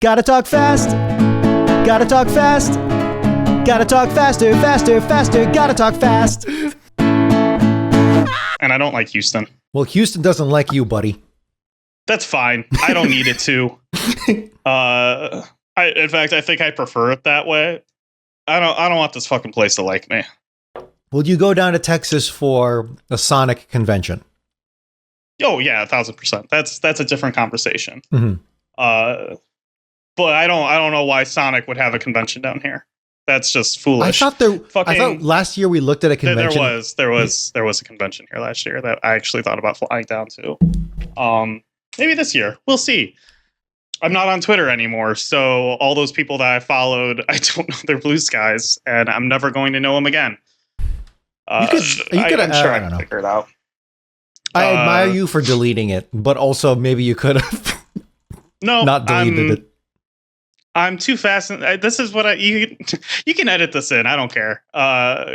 Gotta talk fast. Gotta talk fast. Gotta talk faster, faster, faster. Gotta talk fast. And I don't like Houston. Well, Houston doesn't like you, buddy. That's fine. I don't need it to. In fact, I think I prefer it that way. I don't want this fucking place to like me. Will you go down to Texas for a Sonic convention? Oh yeah, 1,000%. That's a different conversation. Mm-hmm. But I don't know why Sonic would have a convention down here. That's just foolish. I thought last year we looked at a convention. There was a convention here last year that I actually thought about flying down to. Maybe this year. We'll see. I'm not on Twitter anymore, so all those people that I followed, I don't know their blue skies, and I'm never going to know them again. I'm sure I can figure it out. I admire you for deleting it, but also maybe you could have not deleted it. I'm too fast. This is what you can edit this in. I don't care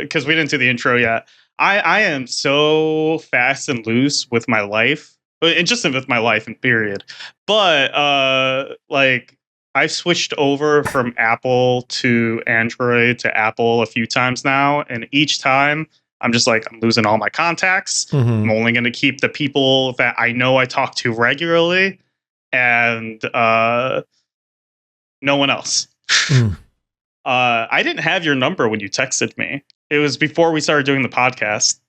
because we didn't do the intro yet. I am so fast and loose with my life, and just with my life and period. But I've switched over from Apple to Android to Apple a few times now, and each time I'm just like, I'm losing all my contacts. Mm-hmm. I'm only going to keep the people that I know I talk to regularly, and no one else. I didn't have your number when you texted me. It was before we started doing the podcast.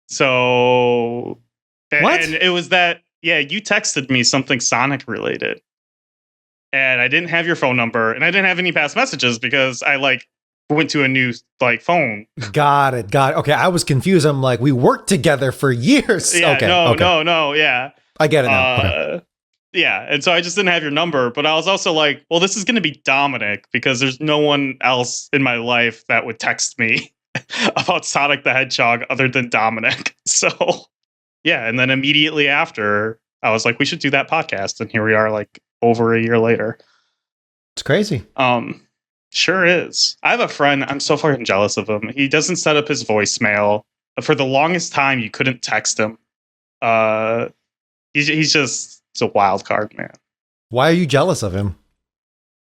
So, what? And it was that, yeah, you texted me something Sonic related. And I didn't have your phone number, and I didn't have any past messages because I went to a new phone. Got it. Okay, I was confused. I'm like, we worked together for years. Yeah, okay, no, yeah. I get it now. Okay. Yeah, and so I just didn't have your number, but I was also like, well, this is going to be Dominic because there's no one else in my life that would text me about Sonic the Hedgehog other than Dominic. So, yeah, and then immediately after, I was like, we should do that podcast, and here we are, over a year later. It's crazy. Sure is. I have a friend, I'm so fucking jealous of him. He doesn't set up his voicemail. For the longest time, you couldn't text him. He's a wild card, man. Why are you jealous of him?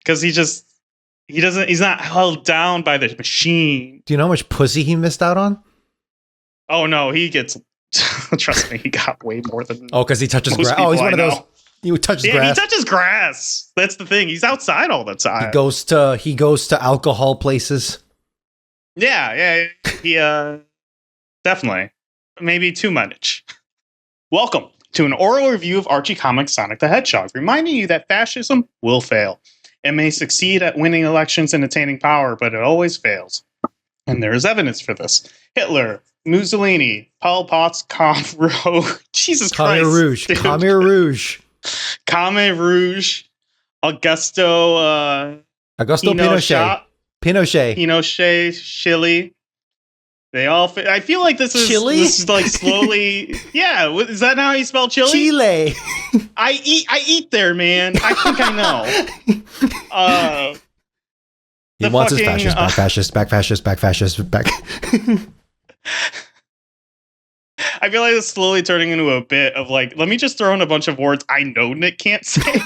Because he's not held down by the machine. Do you know how much pussy he missed out on? Oh no, he gets, trust me, he got way more than. Oh, because he touches grass. Oh, he's one of those. He touches grass. He touches grass. That's the thing. He's outside all the time. He goes to alcohol places. Yeah. He definitely. Maybe too much. Welcome to an oral review of Archie Comics' Sonic the Hedgehog, reminding you that fascism will fail. It may succeed at winning elections and attaining power, but it always fails. And there is evidence for this. Hitler, Mussolini, Pol Pot's Jesus Christ. Khmer Rouge. Khmer Rouge, Augusto Pinochet, Chile. They all. I feel like this is Chile. This is slowly. Yeah, is that how you spell Chile? Chile. I eat there, man. I think I know. He wants his fascist, back fascist. I feel like it's slowly turning into a bit of let me just throw in a bunch of words I know Nick can't say.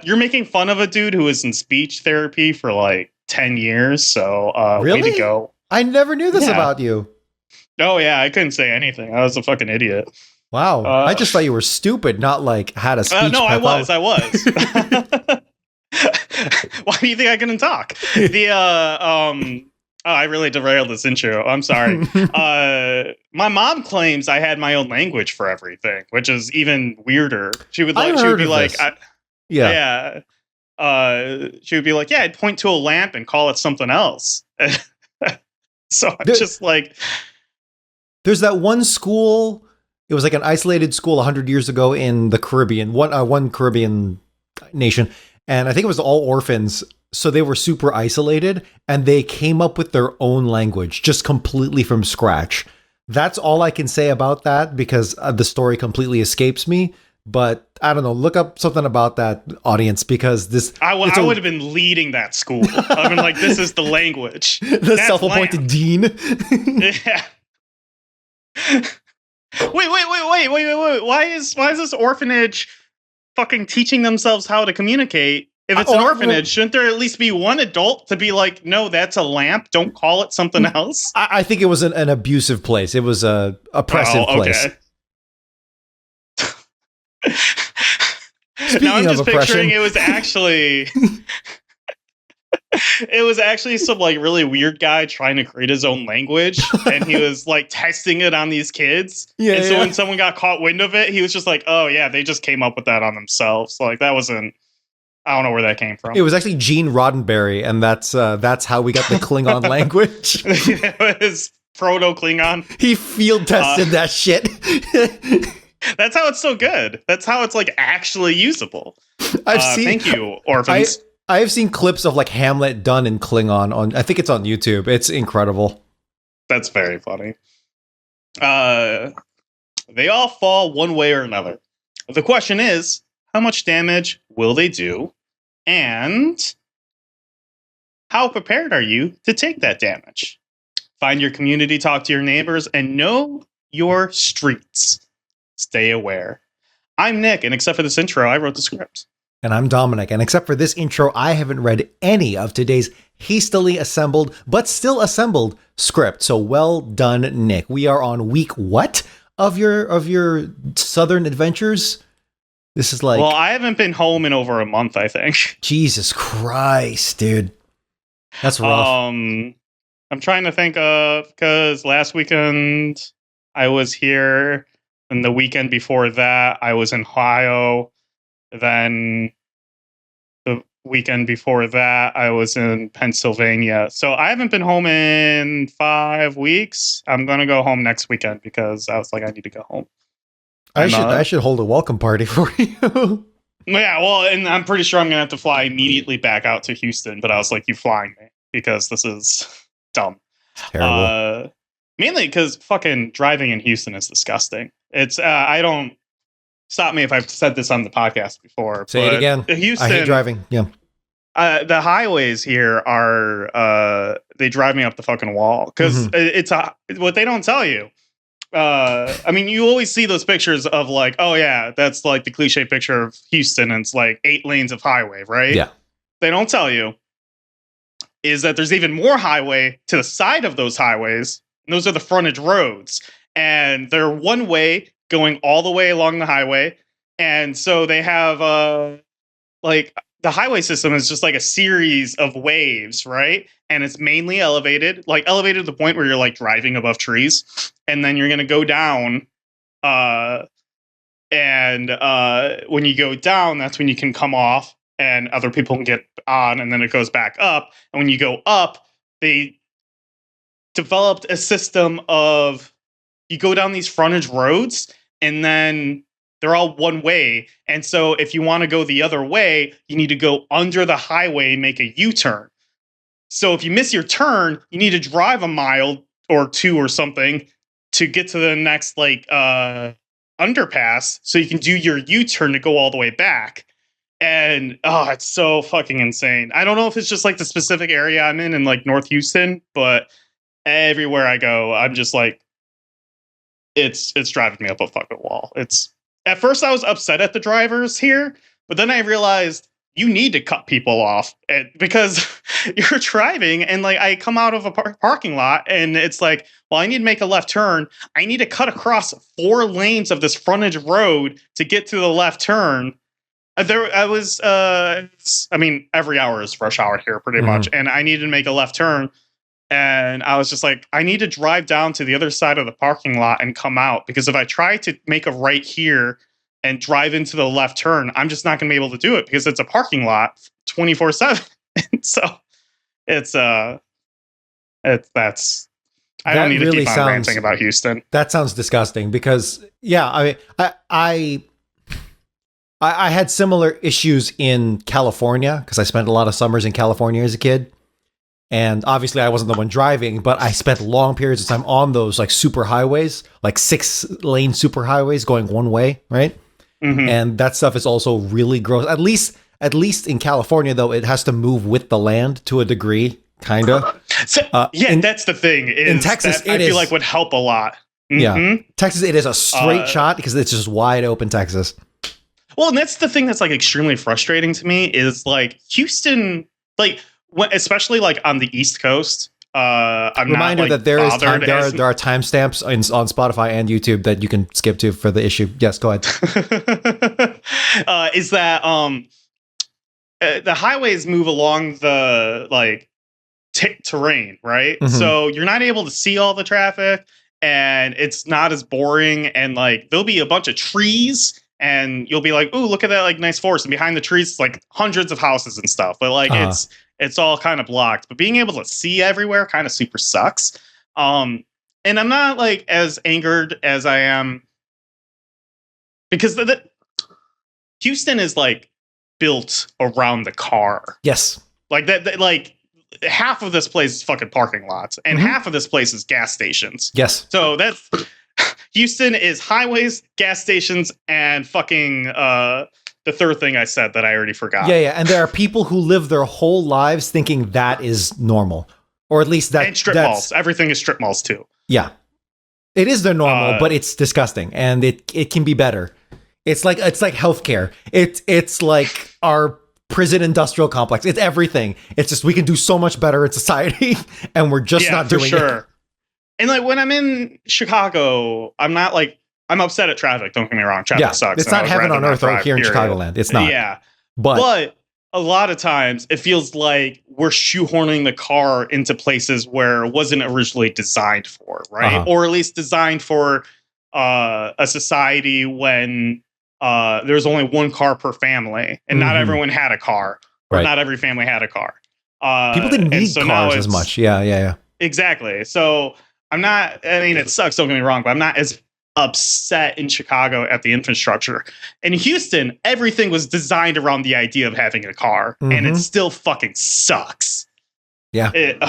You're making fun of a dude who was in speech therapy for 10 years, so really? Way to go. I never knew this about you. Oh yeah, I couldn't say anything. I was a fucking idiot. Wow. I just thought you were stupid, not had a speech. No, I was. Why do you think I couldn't talk? I really derailed this intro. I'm sorry. My mom claims I had my own language for everything, which is even weirder. She would be like, yeah. She would be like, yeah, I'd point to a lamp and call it something else. So I'm just like, there's that one school. It was an isolated school 100 years ago in the Caribbean, one Caribbean nation. And I think it was all orphans. So they were super isolated and they came up with their own language just completely from scratch. That's all I can say about that because the story completely escapes me. But I don't know, look up something about that, audience, because this... I would have been leading that school. I've been like, this is the language. The self-appointed dean. Yeah. Wait. Why is this orphanage fucking teaching themselves how to communicate. If it's an orphanage, shouldn't there at least be one adult to be like, no, that's a lamp. Don't call it something else? I think it was an abusive place. It was a oppressive place. Now I'm just picturing it was actually some like really weird guy trying to create his own language, and he was like testing it on these kids. And so when someone got caught wind of it, he was just like, oh yeah, they just came up with that on themselves. So, like, that wasn't, I don't know where that came from. It was actually Gene Roddenberry, and that's how we got the Klingon language. It was Proto-Klingon. He field tested that shit. That's how it's so good. That's how it's like actually usable. Thank you, orphans. I have seen clips of like Hamlet done in Klingon on, I think it's on YouTube. It's incredible. That's very funny. They all fall one way or another. The question is, how much damage will they do? And how prepared are you to take that damage? Find your community, talk to your neighbors, and know your streets. Stay aware. I'm Nick, and except for this intro, I wrote the script. And I'm Dominic, and except for this intro, I haven't read any of today's hastily assembled, but still assembled script. So well done, Nick. We are on week what of your southern adventures? This is like... Well, I haven't been home in over a month, I think. Jesus Christ, dude. That's rough. I'm trying to think of, because last weekend I was here, and the weekend before that I was in Ohio. Then the weekend before that I was in Pennsylvania. So I haven't been home in 5 weeks. I'm going to go home next weekend because I was like, I need to go home. I should hold a welcome party for you. Yeah, well, and I'm pretty sure I'm going to have to fly immediately back out to Houston. But I was like, you flying me because this is dumb. Terrible. Mainly because fucking driving in Houston is disgusting. It's I don't stop me if I've said this on the podcast before. Say it again. Houston, I hate driving. Yeah. The highways here are they drive me up the fucking wall because it's what they don't tell you. I mean, you always see those pictures of like, oh yeah, that's like the cliche picture of Houston, and it's like 8 lanes of highway, right? Yeah. They don't tell you is that there's even more highway to the side of those highways, and those are the frontage roads, and they're one way going all the way along the highway. And so they have like the highway system is just like a series of waves, right? And it's mainly elevated, like elevated to the point where you're like driving above trees. And then you're going to go down. And when you go down, that's when you can come off and other people can get on. And then it goes back up. And when you go up, they developed a system of you go down these frontage roads, and then they're all one way. And so if you want to go the other way, you need to go under the highway and make a U-turn. So if you miss your turn, you need to drive a mile or two or something to get to the next like underpass so you can do your U-turn to go all the way back. And it's so fucking insane. I don't know if it's just like the specific area I'm in like North Houston, but everywhere I go, I'm just like, it's driving me up a fucking wall. It's at first I was upset at the drivers here, but then I realized you need to cut people off because you're driving and like I come out of a parking lot and it's like, well, I need to make a left turn. I need to cut across 4 lanes of this frontage road to get to the left turn. Every hour is rush hour here pretty much. And I needed to make a left turn. And I was just like, I need to drive down to the other side of the parking lot and come out. Because if I try to make a right here and drive into the left turn, I'm just not going to be able to do it because it's a parking lot 24/7. So it's I don't need to keep on ranting about Houston. That sounds disgusting because I had similar issues in California because I spent a lot of summers in California as a kid. And obviously I wasn't the one driving, but I spent long periods of time on those like super highways, like 6-lane super highways going one way, right? And that stuff is also really gross. At least in California, though, it has to move with the land to a degree, kind of. That's the thing. In Texas, I feel like would help a lot. Yeah, Texas, it is a straight shot because it's just wide open Texas. Well, and that's the thing that's like extremely frustrating to me is like Houston, like especially like on the East Coast. I'm Reminder not like that there is time. bothered as There are timestamps on Spotify and YouTube that you can skip to for the issue. Yes, go ahead. is that the highways move along the like terrain, right? Mhm. So you're not able to see all the traffic, and it's not as boring. And like there'll be a bunch of trees, and you'll be like, "Ooh, look at that like nice forest!" And behind the trees, it's like hundreds of houses and stuff. But like it's all kind of blocked. But being able to see everywhere kind of super sucks. And I'm not like as angered as I am because Houston is like built around the car. Yes. Like that like half of this place is fucking parking lots and half of this place is gas stations. Yes. So that's Houston is highways, gas stations, and fucking the third thing I said that I already forgot. Yeah. And there are people who live their whole lives thinking that is normal. Or at least that. And strip malls. Everything is strip malls too. Yeah. It is their normal, but it's disgusting. And it can be better. It's like healthcare. It's like our prison industrial complex. It's everything. It's just we can do so much better in society, and we're just not doing it. And like when I'm in Chicago, I'm not like I'm upset at traffic. Don't get me wrong, traffic sucks. It's not heaven on earth here in Chicagoland. It's not. Yeah, but a lot of times it feels like we're shoehorning the car into places where it wasn't originally designed for, right? Or at least designed for a society when there's only one car per family, and not everyone had a car, or not every family had a car. People didn't need cars as much. Yeah. Exactly. So I'm not. I mean, it sucks. Don't get me wrong, but I'm not as upset in Chicago at the infrastructure. In Houston, everything was designed around the idea of having a car, and it still fucking sucks. Yeah. It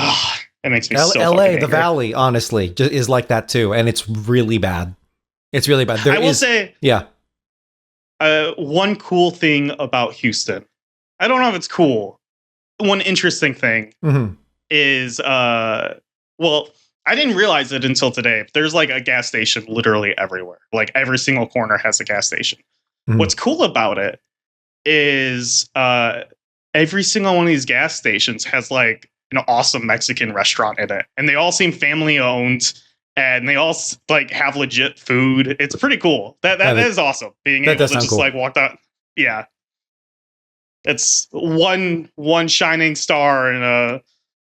makes me so LA, fucking the Valley, honestly, is like that too, and it's really bad. It's really bad. I will say, yeah. One cool thing about Houston, I don't know if it's cool. One interesting thing is, well, I didn't realize it until today. There's like a gas station literally everywhere. Like every single corner has a gas station. What's cool about it is every single one of these gas stations has like an awesome Mexican restaurant in it. And they all seem family owned. And they all like have legit food. It's pretty cool. That is awesome. Being able to just like walk down. Yeah. It's one shining star in a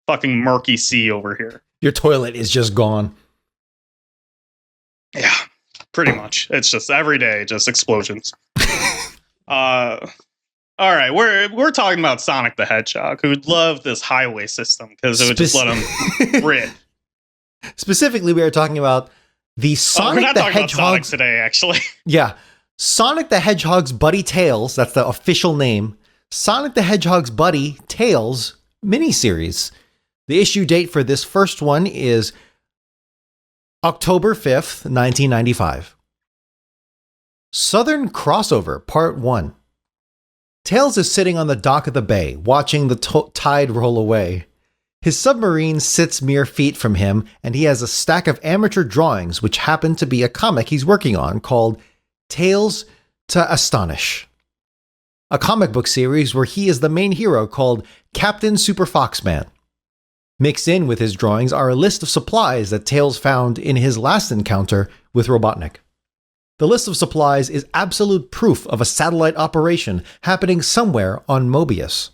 fucking murky sea over here. Your toilet is just gone. Yeah, pretty much. It's just every day, just explosions. All right, we're talking about Sonic the Hedgehog, who loved this highway system because it would just let him rip. Specifically, we are talking about the Sonic the Hedgehog Sonic today, actually. Yeah. Sonic the Hedgehog's buddy Tails, that's the official name. Sonic the Hedgehog's buddy Tails miniseries. The issue date for this first one is October 5th, 1995. Southern Crossover, Part 1. Tails is sitting on the dock of the bay, watching the tide roll away. His submarine sits mere feet from him, and he has a stack of amateur drawings which happen to be a comic he's working on called Tales to Astonish. A comic book series where he is the main hero called Captain Super Foxman. Mixed in with his drawings are a list of supplies that Tails found in his last encounter with Robotnik. The list of supplies is absolute proof of a satellite operation happening somewhere on Mobius.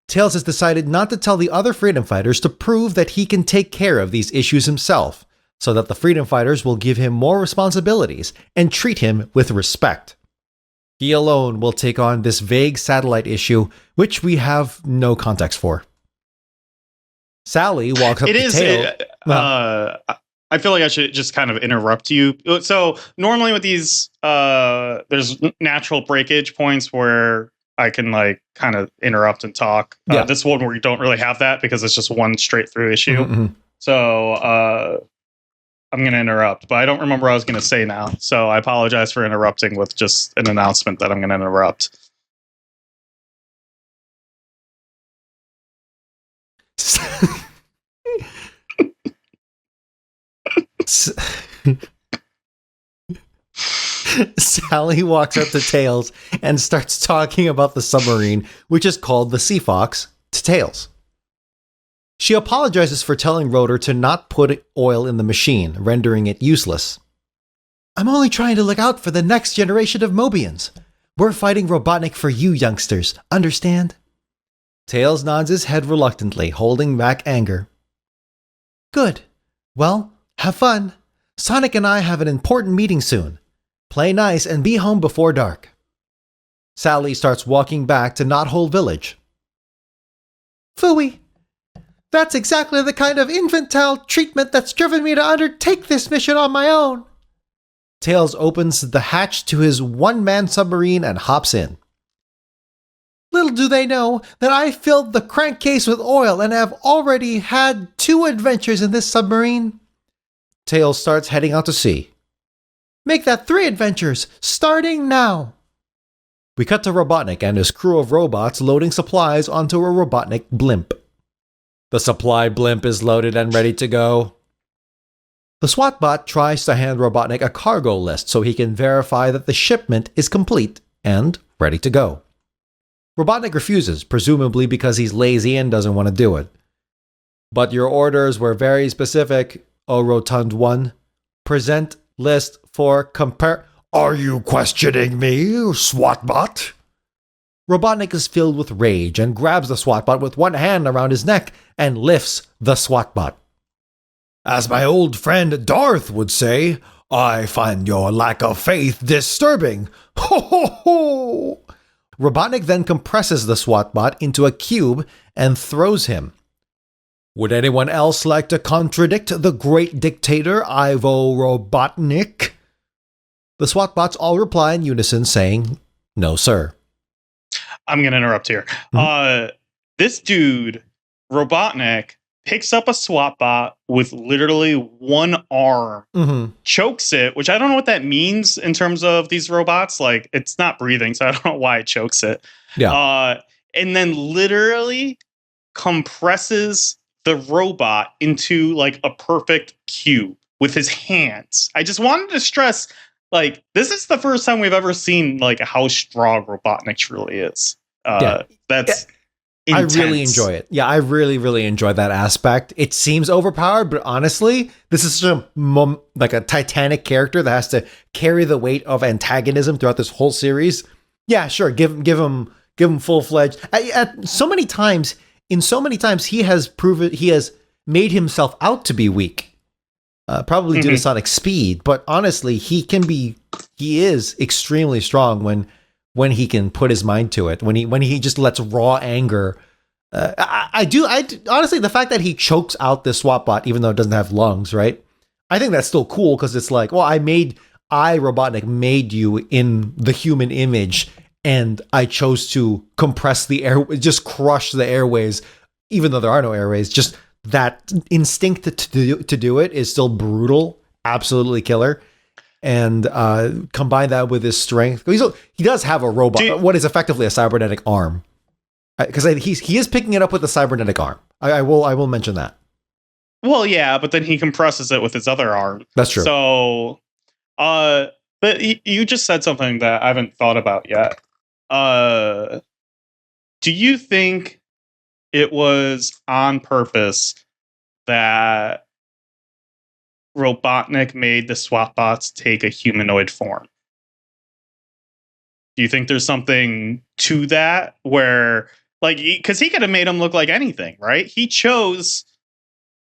Tails has decided not to tell the other freedom fighters to prove that he can take care of these issues himself, so that the freedom fighters will give him more responsibilities and treat him with respect. He alone will take on this vague satellite issue, which we have no context for. Sally walks up to Tails. I feel like I should just kind of interrupt you. So normally with these, there's natural breakage points where I can like kind of interrupt and talk. This one where you don't really have that because it's just one straight through issue. So I'm going to interrupt, but I don't remember what I was going to say now. So I apologize for interrupting with just an announcement that I'm going to interrupt. Sally walks up to Tails and starts talking about the submarine, which is called the Sea Fox, to Tails. She apologizes for telling Rotor to not put oil in the machine, rendering it useless. I'm only trying to look out for the next generation of Mobians. We're fighting Robotnik for you youngsters, understand? Tails nods his head reluctantly, holding back anger. Good. Well, have fun. Sonic and I have an important meeting soon. Play nice and be home before dark. Sally starts walking back to Knothole Village. Phooey. That's exactly the kind of infantile treatment that's driven me to undertake this mission on my own. Tails opens the hatch to his one-man submarine and hops in. Little do they know that I filled the crankcase with oil and have already had 2 adventures in this submarine. Tails starts heading out to sea. Make that 3 adventures, starting now. We cut to Robotnik and his crew of robots loading supplies onto a Robotnik blimp. The supply blimp is loaded and ready to go. The SWAT bot tries to hand Robotnik a cargo list so he can verify that the shipment is complete and ready to go. Robotnik refuses, presumably because he's lazy and doesn't want to do it. But your orders were very specific, O Rotund One. Present list for compare. Are you questioning me, SWAT bot? Robotnik is filled with rage and grabs the SWAT bot with one hand around his neck and lifts the SWAT bot. As my old friend Darth would say, I find your lack of faith disturbing. Ho ho ho! Robotnik then compresses the SWAT bot into a cube and throws him. Would anyone else like to contradict the great dictator Ivo Robotnik? The SWAT bots all reply in unison saying, no sir. I'm going to interrupt here. This dude, Robotnik, picks up a SWAT bot with literally one arm, chokes it, which I don't know what that means in terms of these robots. Like, it's not breathing, so I don't know why it chokes it. Yeah. And then literally compresses the robot into like a perfect cube with his hands. I just wanted to stress, like, this is the first time we've ever seen like how strong Robotnik truly is. That's intense. I really enjoy it. Yeah, I really, really enjoy that aspect. It seems overpowered, but honestly, this is such like a Titanic character that has to carry the weight of antagonism throughout this whole series. Yeah, sure, give him full-fledged. So many times he has made himself out to be weak. Probably due to Sonic's speed, but honestly, he is extremely strong when he can put his mind to it, when he just lets raw anger. I honestly, the fact that he chokes out this SWAT bot, even though it doesn't have lungs, right? I think that's still cool because it's like, well, Robotnik made you in the human image, and I chose to compress the air, just crush the airways, even though there are no airways. Just that instinct to do it is still brutal, absolutely killer. And combine that with his strength. He does have a robot, what is effectively a cybernetic arm. Because he is picking it up with a cybernetic arm. I will mention that. Well, yeah, but then he compresses it with his other arm. That's true. So, but you just said something that I haven't thought about yet. Do you think it was on purpose that Robotnik made the SWAT bots take a humanoid form? Do you think there's something to that where, like, because he could have made them look like anything, right? He chose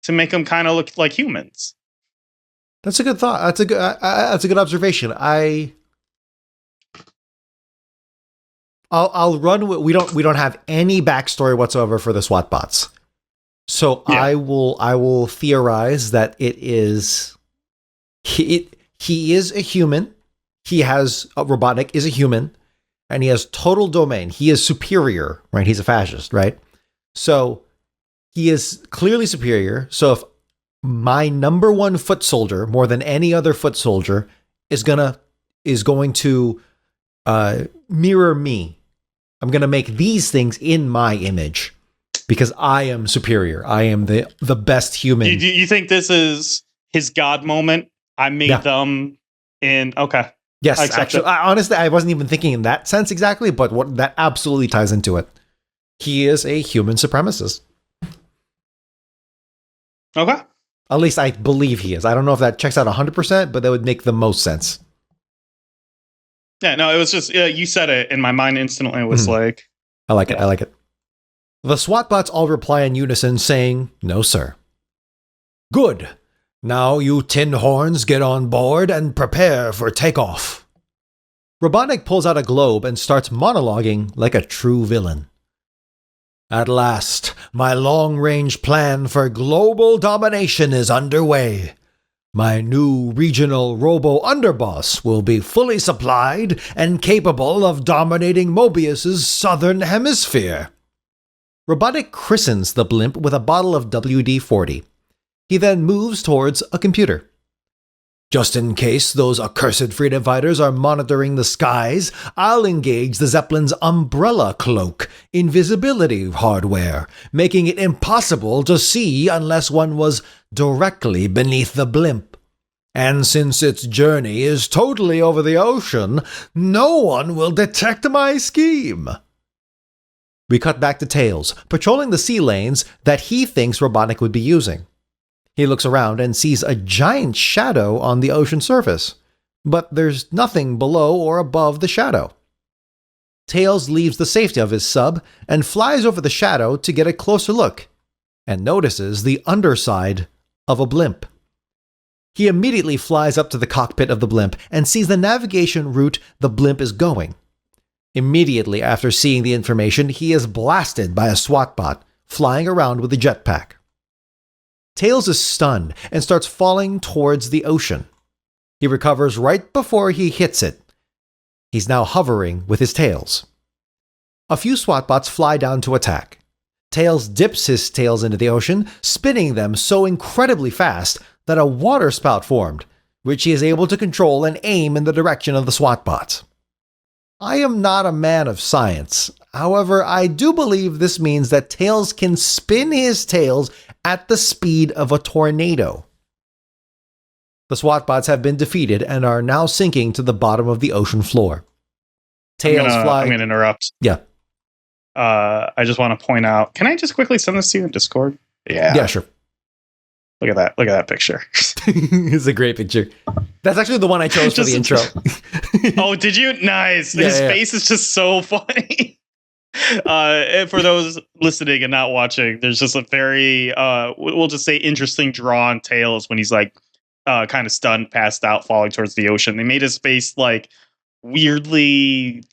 to make them kind of look like humans. That's a good thought. That's a good observation. I'll run with, we don't have any backstory whatsoever for the SWAT bots. So yeah. I will theorize that it is he is a human. Robotnik is a human, and he has total domain. He is superior, right? He's a fascist, right? So he is clearly superior. So if my number one foot soldier, more than any other foot soldier, is going to mirror me, I'm gonna make these things in my image. Because I am superior. I am the best human. You think this is his God moment? I made them in... Okay. Yes, I accept actually, it. honestly, I wasn't even thinking in that sense exactly, but what that absolutely ties into it. He is a human supremacist. Okay. At least I believe he is. I don't know if that checks out 100%, but that would make the most sense. Yeah, no, it was just you said it, and my mind instantly was like, I like it. I like it. The SWAT bots all reply in unison, saying, "No, sir." Good. Now you tin horns get on board and prepare for takeoff. Robotnik pulls out a globe and starts monologuing like a true villain. At last, my long-range plan for global domination is underway. My new regional robo-underboss will be fully supplied and capable of dominating Mobius's southern hemisphere. Robotnik christens the blimp with a bottle of WD-40. He then moves towards a computer. Just in case those accursed freedom fighters are monitoring the skies, I'll engage the Zeppelin's umbrella cloak, invisibility hardware, making it impossible to see unless one was directly beneath the blimp. And since its journey is totally over the ocean, no one will detect my scheme. We cut back to Tails, patrolling the sea lanes that he thinks Robotnik would be using. He looks around and sees a giant shadow on the ocean surface, but there's nothing below or above the shadow. Tails leaves the safety of his sub and flies over the shadow to get a closer look, and notices the underside of a blimp. He immediately flies up to the cockpit of the blimp and sees the navigation route the blimp is going. Immediately after seeing the information, he is blasted by a SWAT bot, flying around with a jetpack. Tails is stunned and starts falling towards the ocean. He recovers right before he hits it. He's now hovering with his tails. A few SWAT bots fly down to attack. Tails dips his tails into the ocean, spinning them so incredibly fast that a water spout formed, which he is able to control and aim in the direction of the SWAT bots. I am not a man of science. However, I do believe this means that Tails can spin his tails at the speed of a tornado. The SWAT bots have been defeated and are now sinking to the bottom of the ocean floor. Tails fly. I'm going to interrupt. Yeah. I just want to point out, can I just quickly send this to you in Discord? Yeah, sure. Look at that. Look at that picture. It's a great picture. That's actually the one I chose for the intro. Oh, did you? Nice. Yeah, His face is just so funny. And for those listening and not watching, there's just a very, we'll just say interesting draw on Tails when he's like kind of stunned, passed out, falling towards the ocean. They made his face like weirdly,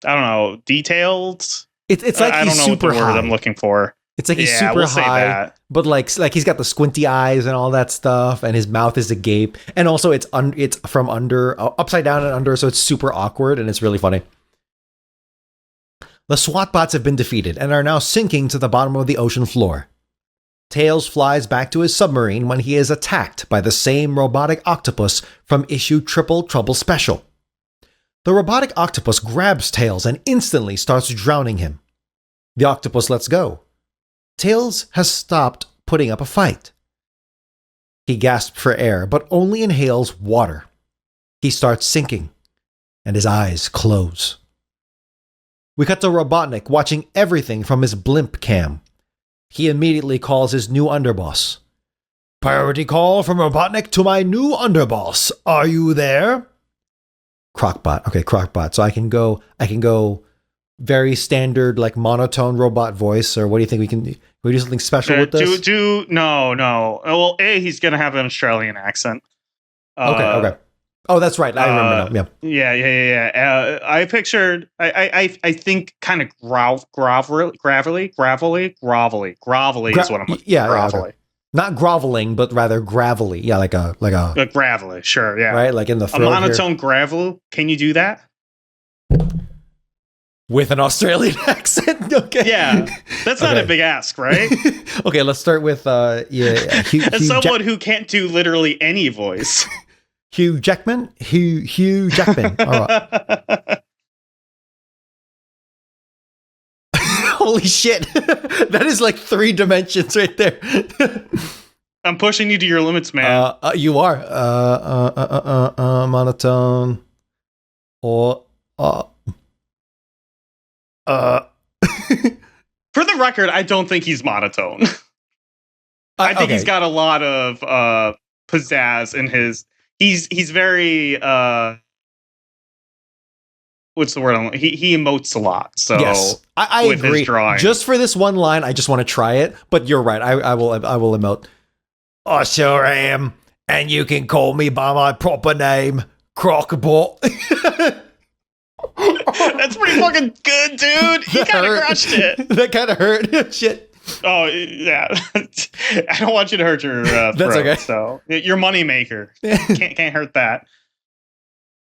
I don't know, detailed. It's like I he's don't know super what the word high. I'm looking for. It's like he's super we'll say high, that. but like he's got the squinty eyes and all that stuff, and his mouth is agape, and also it's from under, upside down and under, so it's super awkward and it's really funny. The SWAT bots have been defeated and are now sinking to the bottom of the ocean floor. Tails flies back to his submarine when he is attacked by the same robotic octopus from issue Triple Trouble Special. The robotic octopus grabs Tails and instantly starts drowning him. The octopus lets go. Tails has stopped putting up a fight. He gasps for air, but only inhales water. He starts sinking, and his eyes close. We cut to Robotnik watching everything from his blimp cam. He immediately calls his new underboss. "Priority call from Robotnik to my new underboss. Are you there?" Crocbot. Okay, Crocbot. So I can go very standard, like monotone robot voice, or what do you think we do something special with this? No. Well, he's gonna have an Australian accent. Okay. Oh, that's right. I remember now. Yeah. Yeah. I pictured. I think kind of gravelly is what I'm looking. Yeah, gravelly. Okay. Not groveling, but rather gravelly. Yeah, like a gravelly. Sure. Yeah. Right, like in the throat. A monotone gravel. Can you do that? With an Australian accent? Okay. Yeah. That's not a big ask, right? Okay, let's start with As someone who can't do literally any voice. Hugh Jackman? Hugh Jackman. All right. Holy shit. That is like 3 dimensions right there. I'm pushing you to your limits, man. You are. Monotone. or uh For the record, I don't think he's monotone. I think he's got a lot of pizzazz in his. He's very what's the word? He emotes a lot. So yes, I agree. Just for this one line, I just want to try it. But you're right. I will emote. I sure am, and you can call me by my proper name, Crockbot. That's pretty fucking good, dude. He kind of crushed it. That kind of hurt. Shit. Oh yeah. I don't want you to hurt your throat. That's okay. So your money maker can't hurt that.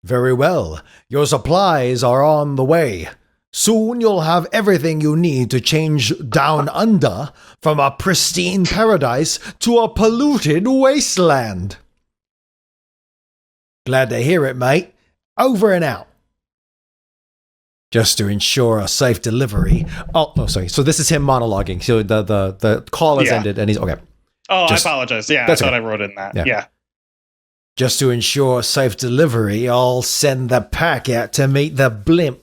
Very well. Your supplies are on the way. Soon you'll have everything you need to change down under from a pristine paradise to a polluted wasteland. Glad to hear it, mate. Over and out. Just to ensure a safe delivery. Oh, sorry. So this is him monologuing. So the call has ended and he's okay. Oh, I apologize. Yeah, I thought I wrote in that. Yeah. Just to ensure safe delivery, I'll send the pack out to meet the blimp.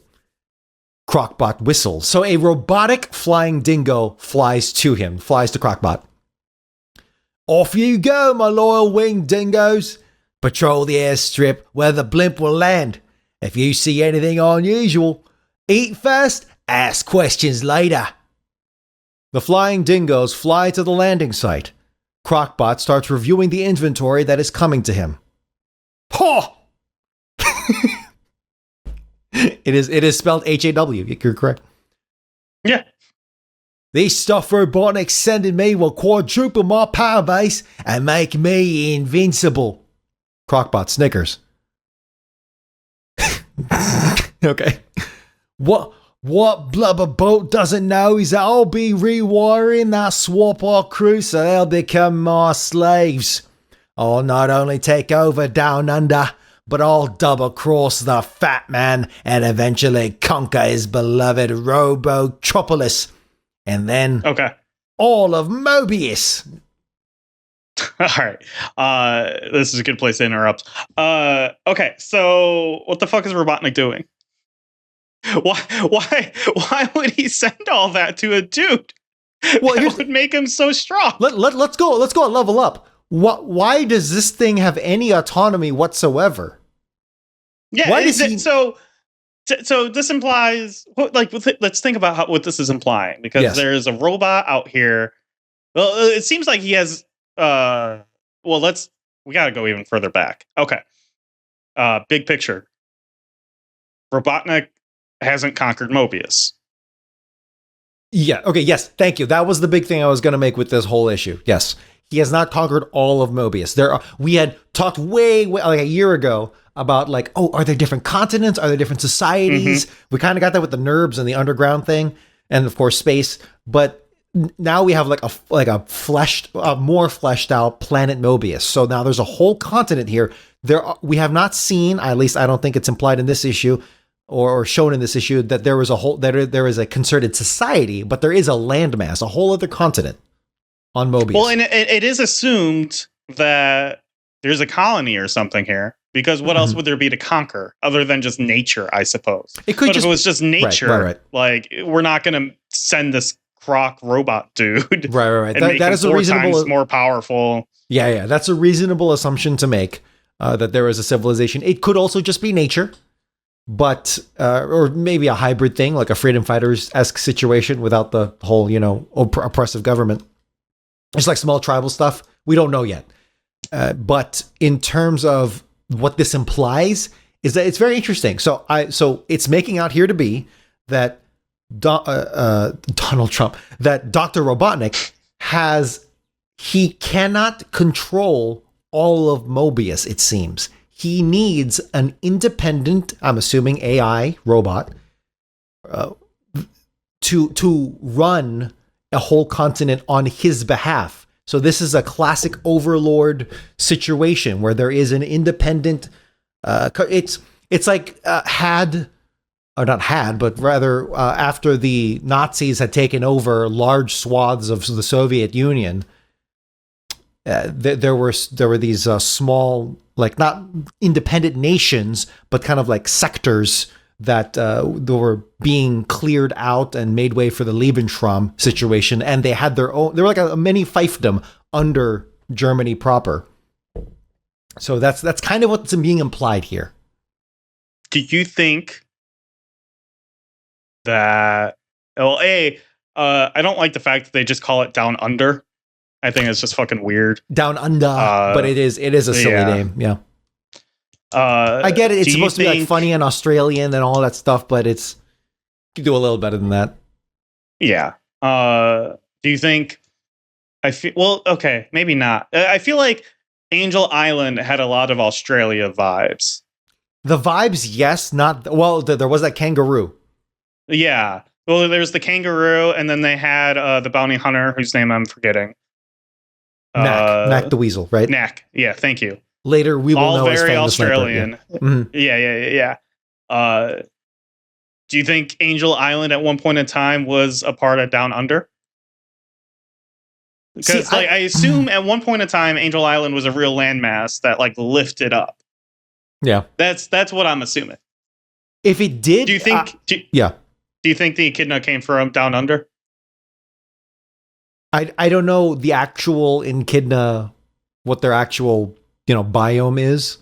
Crockbot whistles. So a robotic flying dingo flies to Crockbot. Off you go, my loyal winged dingoes. Patrol the airstrip where the blimp will land. If you see anything unusual, eat first, ask questions later. The flying dingoes fly to the landing site. Crockbot starts reviewing the inventory that is coming to him. Haw! It is spelled H-A-W. You're correct. Yeah. These stuff robotics sending me will quadruple my power base and make me invincible. Crockbot snickers. Okay. What Blubber Boat doesn't know is that I'll be rewiring that swap our crew so they'll become my slaves. I'll not only take over down under, but I'll double cross the fat man and eventually conquer his beloved Robotropolis. And then all of Mobius. All right. This is a good place to interrupt. Okay, so what the fuck is Robotnik doing? Why would he send all that to a dude? Well, that would make him so strong. Let's go and level up. Why does this thing have any autonomy whatsoever? Yeah, why does he... so this implies, like, let's think about what this is implying, because there's a robot out here. Well, it seems like he has. We got to go even further back. Okay, big picture. Robotnik hasn't conquered Mobius. Yeah. Okay. Yes. Thank you. That was the big thing I was going to make with this whole issue. Yes. He has not conquered all of Mobius. We had talked way like a year ago about like, oh, are there different continents? Are there different societies? Mm-hmm. We kind of got that with the NURBS and the underground thing, and of course space. But now we have like a more fleshed out planet Mobius. So now there's a whole continent here. We have not seen, at least I don't think it's implied in this issue or shown in this issue, that there is a concerted society, but there is a landmass, a whole other continent on Mobius. Well, and it is assumed that there's a colony or something here, because what else would there be to conquer other than just nature, I suppose? If it was just nature, right. Like, we're not going to send this croc robot dude. Right. And that is a reasonable, more powerful. Yeah. That's a reasonable assumption to make, that there is a civilization. It could also just be nature, but or maybe a hybrid thing, like a freedom fighters-esque situation without the whole, oppressive government. It's like small tribal stuff. We don't know yet. But in terms of what this implies is that it's very interesting. So it's making out here to be that Donald Trump, that Dr. Robotnik he cannot control all of Mobius, it seems. He needs an independent, I'm assuming AI robot, to run a whole continent on his behalf. So this is a classic overlord situation where there is an independent. It's like but rather after the Nazis had taken over large swaths of the Soviet Union, there were these small, like not independent nations, but kind of like sectors that they were being cleared out and made way for the Lebensraum situation, and they had their own. They were like a mini fiefdom under Germany proper. So that's kind of what's being implied here. Do you think that? Well, I don't like the fact that they just call it Down Under. I think it's just fucking weird. Down Under, but it is a silly name. Yeah. I get it. It's supposed to be like funny and Australian and all that stuff, but you can do a little better than that. Yeah. Do you think? Okay, maybe not. I feel like Angel Island had a lot of Australia vibes. The vibes, yes, not well. There was that kangaroo. Yeah. Well, there's the kangaroo, and then they had the bounty hunter, whose name I'm forgetting. Mac the Weasel, right? Knack. Yeah, thank you. Later, we will all know very as Australian. Yeah. Mm-hmm. Yeah. Do you think Angel Island at one point in time was a part of Down Under? Because I assume at one point in time, Angel Island was a real landmass that like lifted up. Yeah, that's what I'm assuming. If it did, do you think? Do you think the echidna came from Down Under? I don't know the actual echidna, what their actual biome is,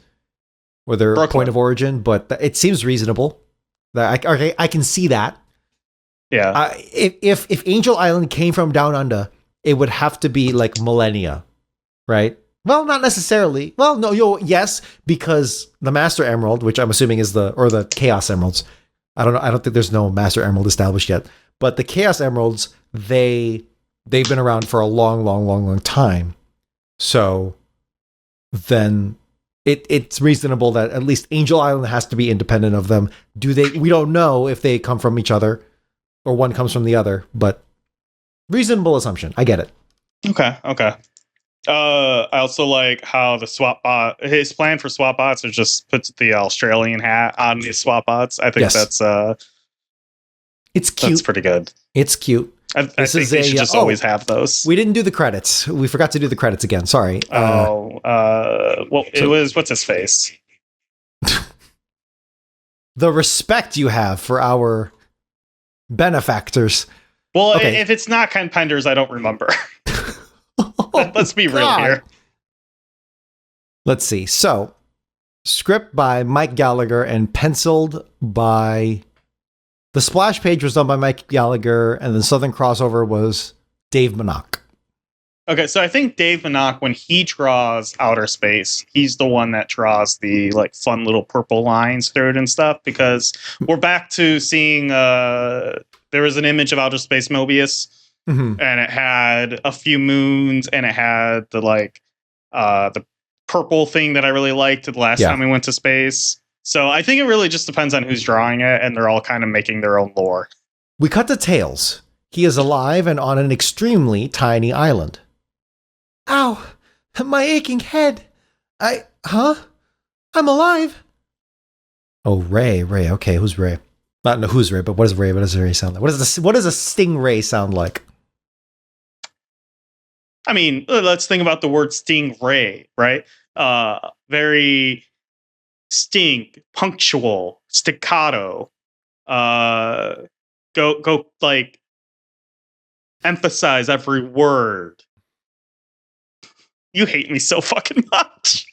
or their point of origin, but it seems reasonable. I can see that. Yeah. If Angel Island came from Down Under, it would have to be like millennia, right? Well, not necessarily. Well, no, yes, because the Master Emerald, which I'm assuming is the Chaos Emeralds. I don't know. I don't think there's no Master Emerald established yet, but the Chaos Emeralds, they've been around for a long time. So then it's reasonable that at least Angel Island has to be independent of them. We don't know if they come from each other or one comes from the other, but reasonable assumption. I get it. Okay. I also like how the swap bot, his plan for swap bots is just puts the Australian hat on the swap bots. I think that's it's cute. That's pretty good. It's cute. I think they should just always have those. We didn't do the credits. We forgot to do the credits again. Sorry. It was what's his face. The respect you have for our benefactors. Well, if it's not Ken Penders, I don't remember. Let's be real here. Let's see. So, script by Mike Gallagher and penciled by... The splash page was done by Mike Gallagher, and the Southern Crossover was Dave Manock. Okay, so I think Dave Manock, when he draws outer space, he's the one that draws the like fun little purple lines through it and stuff, because we're back to seeing there was an image of outer space Mobius, and it had a few moons, and it had the the purple thing that I really liked the last time we went to space. So I think it really just depends on who's drawing it, and they're all kind of making their own lore. We cut to Tails. He is alive and on an extremely tiny island. Ow! My aching head! I'm alive! Oh, Ray. Okay, who's Ray? Not know who's Ray, but what does Ray sound like? What does a stingray sound like? I mean, let's think about the word stingray, right? Very sting, punctual, staccato. Go like emphasize every word. You hate me so fucking much.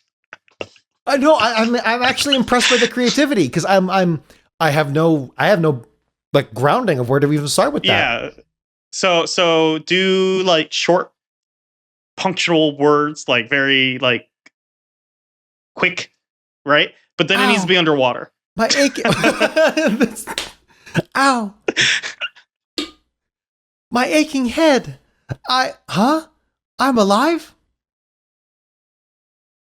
I know. I'm actually impressed by the creativity, because I have no like grounding of where to even start with that. Yeah. So do like short, punctual words, like very like quick, right? But then it needs to be underwater. My aching. Ow. My aching head. I'm alive?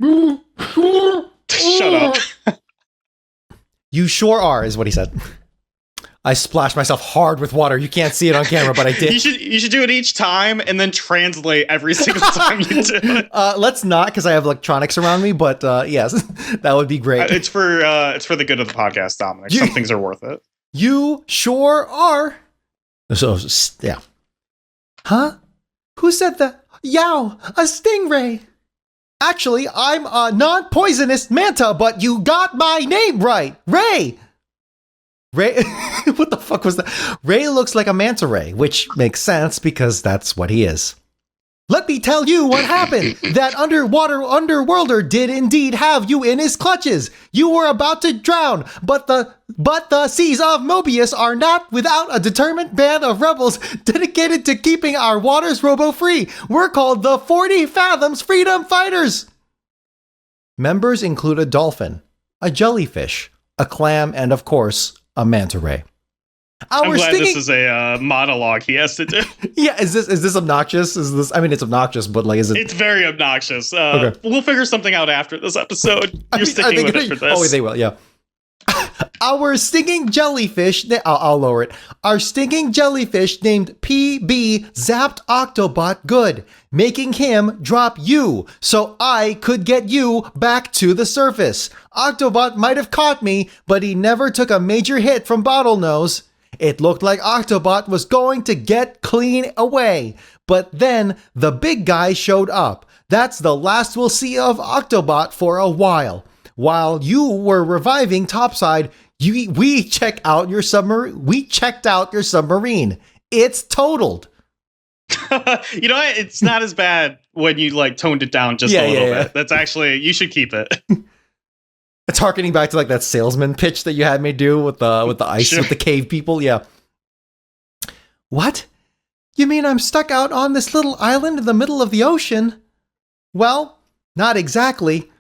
Shut up. You sure are, is what he said. I splashed myself hard with water. You can't see it on camera, but I did. You should do it each time and then translate every single time you do it. Let's not, because I have electronics around me. But yes, that would be great. It's for the good of the podcast, Dominic. Some things are worth it. You sure are. So yeah. Huh? Who said that? Yow! A stingray. Actually, I'm a non-poisonous manta, but you got my name right. Ray! Ray, what the fuck was that? Ray looks like a manta ray, which makes sense because that's what he is. Let me tell you what happened. That underwater underworlder did indeed have you in his clutches. You were about to drown, but the seas of Mobius are not without a determined band of rebels dedicated to keeping our waters robo-free. We're called the 40 Fathoms Freedom Fighters. Members include a dolphin, a jellyfish, a clam, and of course, a manta ray. I'm glad this is a monologue he has to do. Yeah, is this obnoxious? I mean, it's obnoxious, but like, is it? It's very obnoxious. Okay. We'll figure something out after this episode. You're sticking with it for this. Oh, they will, yeah. Our stinging jellyfish, I'll lower it. Our stinging jellyfish named PB zapped Octobot good, making him drop you so I could get you back to the surface. Octobot might have caught me, but he never took a major hit from Bottlenose. It looked like Octobot was going to get clean away, but then the big guy showed up. That's the last we'll see of Octobot for a while. While you were reviving topside, we checked out your submarine. It's totaled. You know what? It's not as bad when you like toned it down just a little bit. That's actually, you should keep it. It's harkening back to like that salesman pitch that you had me do with the ice with the cave people. Yeah. What? You mean I'm stuck out on this little island in the middle of the ocean? Well, not exactly.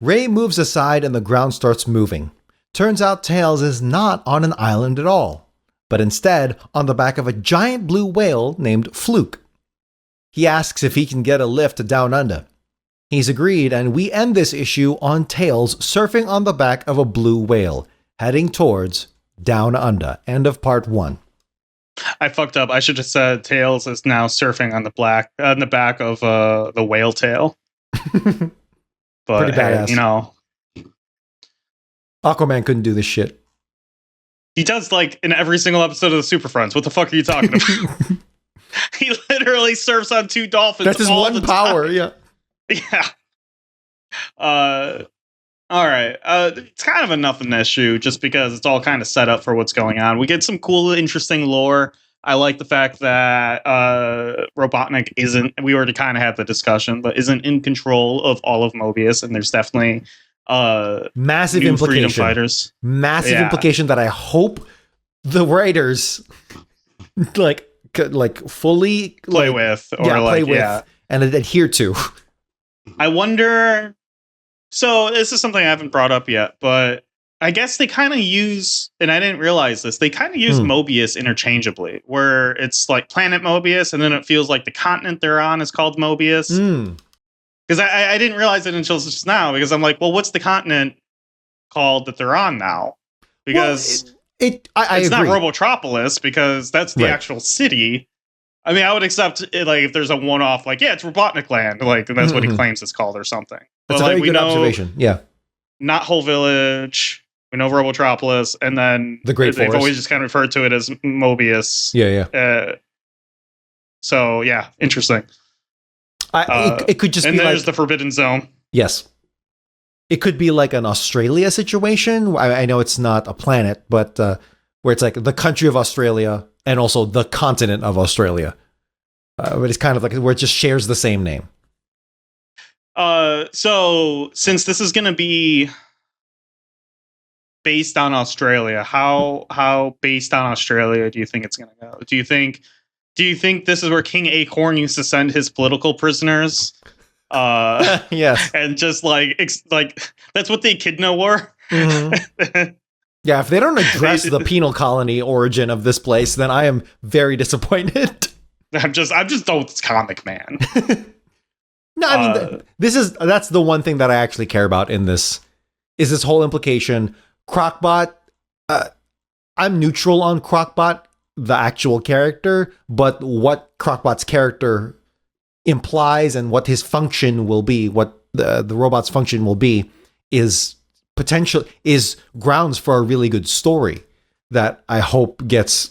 Ray moves aside and the ground starts moving. Turns out Tails is not on an island at all, but instead on the back of a giant blue whale named Fluke. He asks if he can get a lift to Down Under. He's agreed, and we end this issue on Tails surfing on the back of a blue whale, heading towards Down Under. End of part 1. I fucked up. I should have said Tails is now surfing on the back of the whale tail. But pretty badass. You know, Aquaman couldn't do this shit. He does like in every single episode of the Super Friends. What the fuck are you talking about? He literally surfs on 2 dolphins. That's his one power. Yeah. Yeah. All right. It's kind of a nothing issue just because it's all kind of set up for what's going on. We get some cool, interesting lore. I like the fact that Robotnik isn't, we already kind of had the discussion, but isn't in control of all of Mobius. And there's definitely massive new implication. freedom fighters. Massive implication that I hope the writers like fully play with and adhere to. I wonder. So this is something I haven't brought up yet, but I guess they kind of use, and I didn't realize this, they kind of use Mobius interchangeably, where it's like planet Mobius, and then it feels like the continent they're on is called Mobius. Because I didn't realize it until just now, because I'm like, well, what's the continent called that they're on now? Because it's not Robotropolis, because that's the actual city. I mean, I would accept it, like if there's a one-off, like it's Robotnik Land, like that's what he claims it's called or something. That's but a like very good observation. Yeah, not Whole Village. We know Robotropolis, and then the Great they've Forest. always just kind of referred to it as Mobius. Yeah. So yeah, interesting. It could just and be there's like the Forbidden Zone. Yes, it could be like an Australia situation. I know it's not a planet, but where it's like the country of Australia and also the continent of Australia. But it's kind of like where it just shares the same name. So since this is going to be based on Australia, how based on Australia do you think it's going to go? Do you think this is where King Acorn used to send his political prisoners? Yes, and just like that's what the Echidna were. Yeah, if they don't address the penal colony origin of this place, then I am very disappointed. I'm just done with this comic, man. No, I mean that's the one thing that I actually care about in this is this whole implication. Crocbot, I'm neutral on Crocbot, the actual character, but what Crocbot's character implies and what his function will be, what the robot's function will be, is grounds for a really good story that I hope it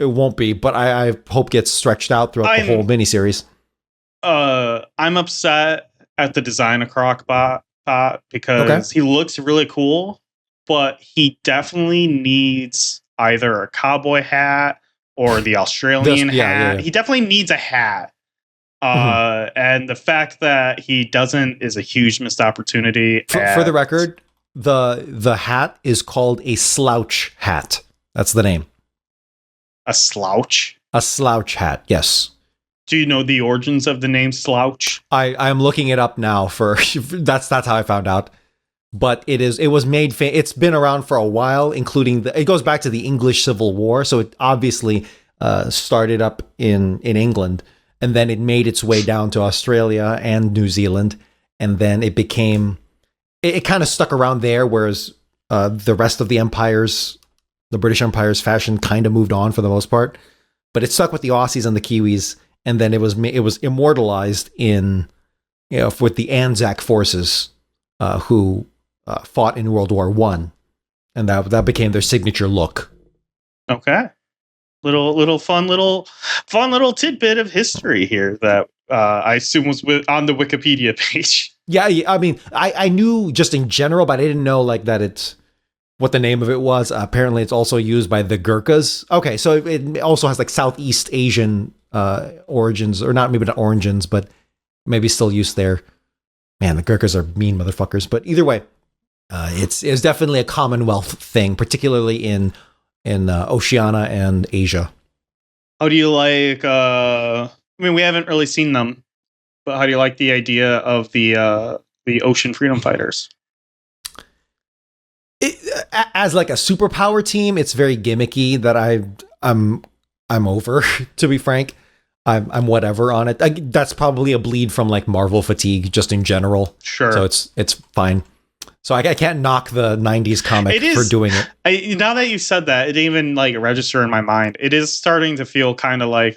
won't be, but I hope gets stretched out throughout the whole miniseries. I'm upset at the design of Crockpot because he looks really cool, but he definitely needs either a cowboy hat or the Australian hat. Yeah. He definitely needs a hat. And the fact that he doesn't is a huge missed opportunity. For the record, the hat is called a slouch hat. That's the name. A slouch? A slouch hat, yes. Do you know the origins of the name slouch? I'm looking it up now for that's how I found out. But it was made it's been around for a while, including it goes back to the English Civil War, so it obviously started up in England, and then it made its way down to Australia and New Zealand, and then it became it kind of stuck around there, whereas the rest of the empires, the British Empire's fashion kind of moved on for the most part, but it stuck with the Aussies and the Kiwis, and then it was immortalized in with the Anzac forces who fought in World War I, and that became their signature look. Okay, little fun little tidbit of history here that I assume was on the Wikipedia page. Yeah, I mean, I knew just in general, but I didn't know like that it's what the name of it was. Apparently, it's also used by the Gurkhas. Okay, so it also has like Southeast Asian origins, or maybe not origins, but maybe still used there. Man, the Gurkhas are mean motherfuckers. But either way, it's definitely a Commonwealth thing, particularly in Oceania and Asia. How do you like? I mean, we haven't really seen them, but how do you like the idea of the ocean freedom fighters? As like a superpower team, it's very gimmicky that I'm over. To be frank, I'm whatever on it. That's probably a bleed from like Marvel fatigue, just in general. Sure. So it's fine. So I can't knock the '90s comic for doing it. Now that you said that, it didn't even like register in my mind. It is starting to feel kind of like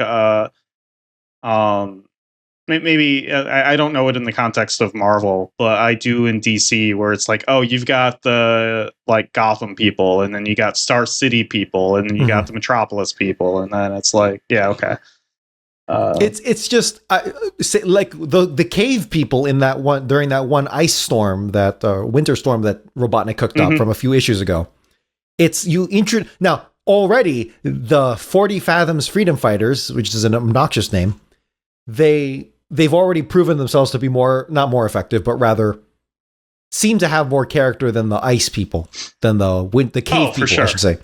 maybe I don't know it in the context of Marvel, but I do in DC, where it's like, oh, you've got the like Gotham people, and then you got Star City people, and then you got the Metropolis people, and then it's like, yeah, okay. It's just like the cave people in that one during that one ice storm, that winter storm that Robotnik cooked up from a few issues ago. It's now already the 40 Fathoms Freedom Fighters, which is an obnoxious name. They've already proven themselves to be not more effective, but rather seem to have more character than the ice people, than the cave people, sure. I should say.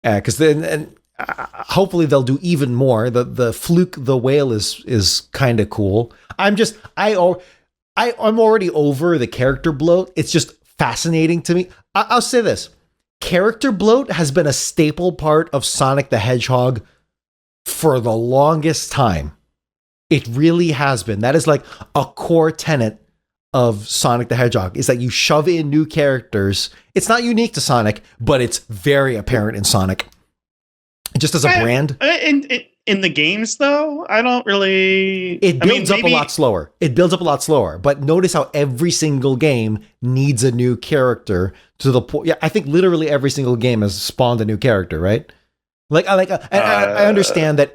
Because then. Hopefully they'll do even more. The Fluke the whale is kind of cool. I'm already over the character bloat. It's just fascinating to me. I'll say this: character bloat has been a staple part of Sonic the Hedgehog for the longest time. It really has been. That is like a core tenet of Sonic the Hedgehog, is that you shove in new characters. It's not unique to Sonic, but it's very apparent in Sonic. Just as a brand. In the games, though, I don't really... It builds up a lot slower. But notice how every single game needs a new character to the point... Yeah, I think literally every single game has spawned a new character, right? I understand that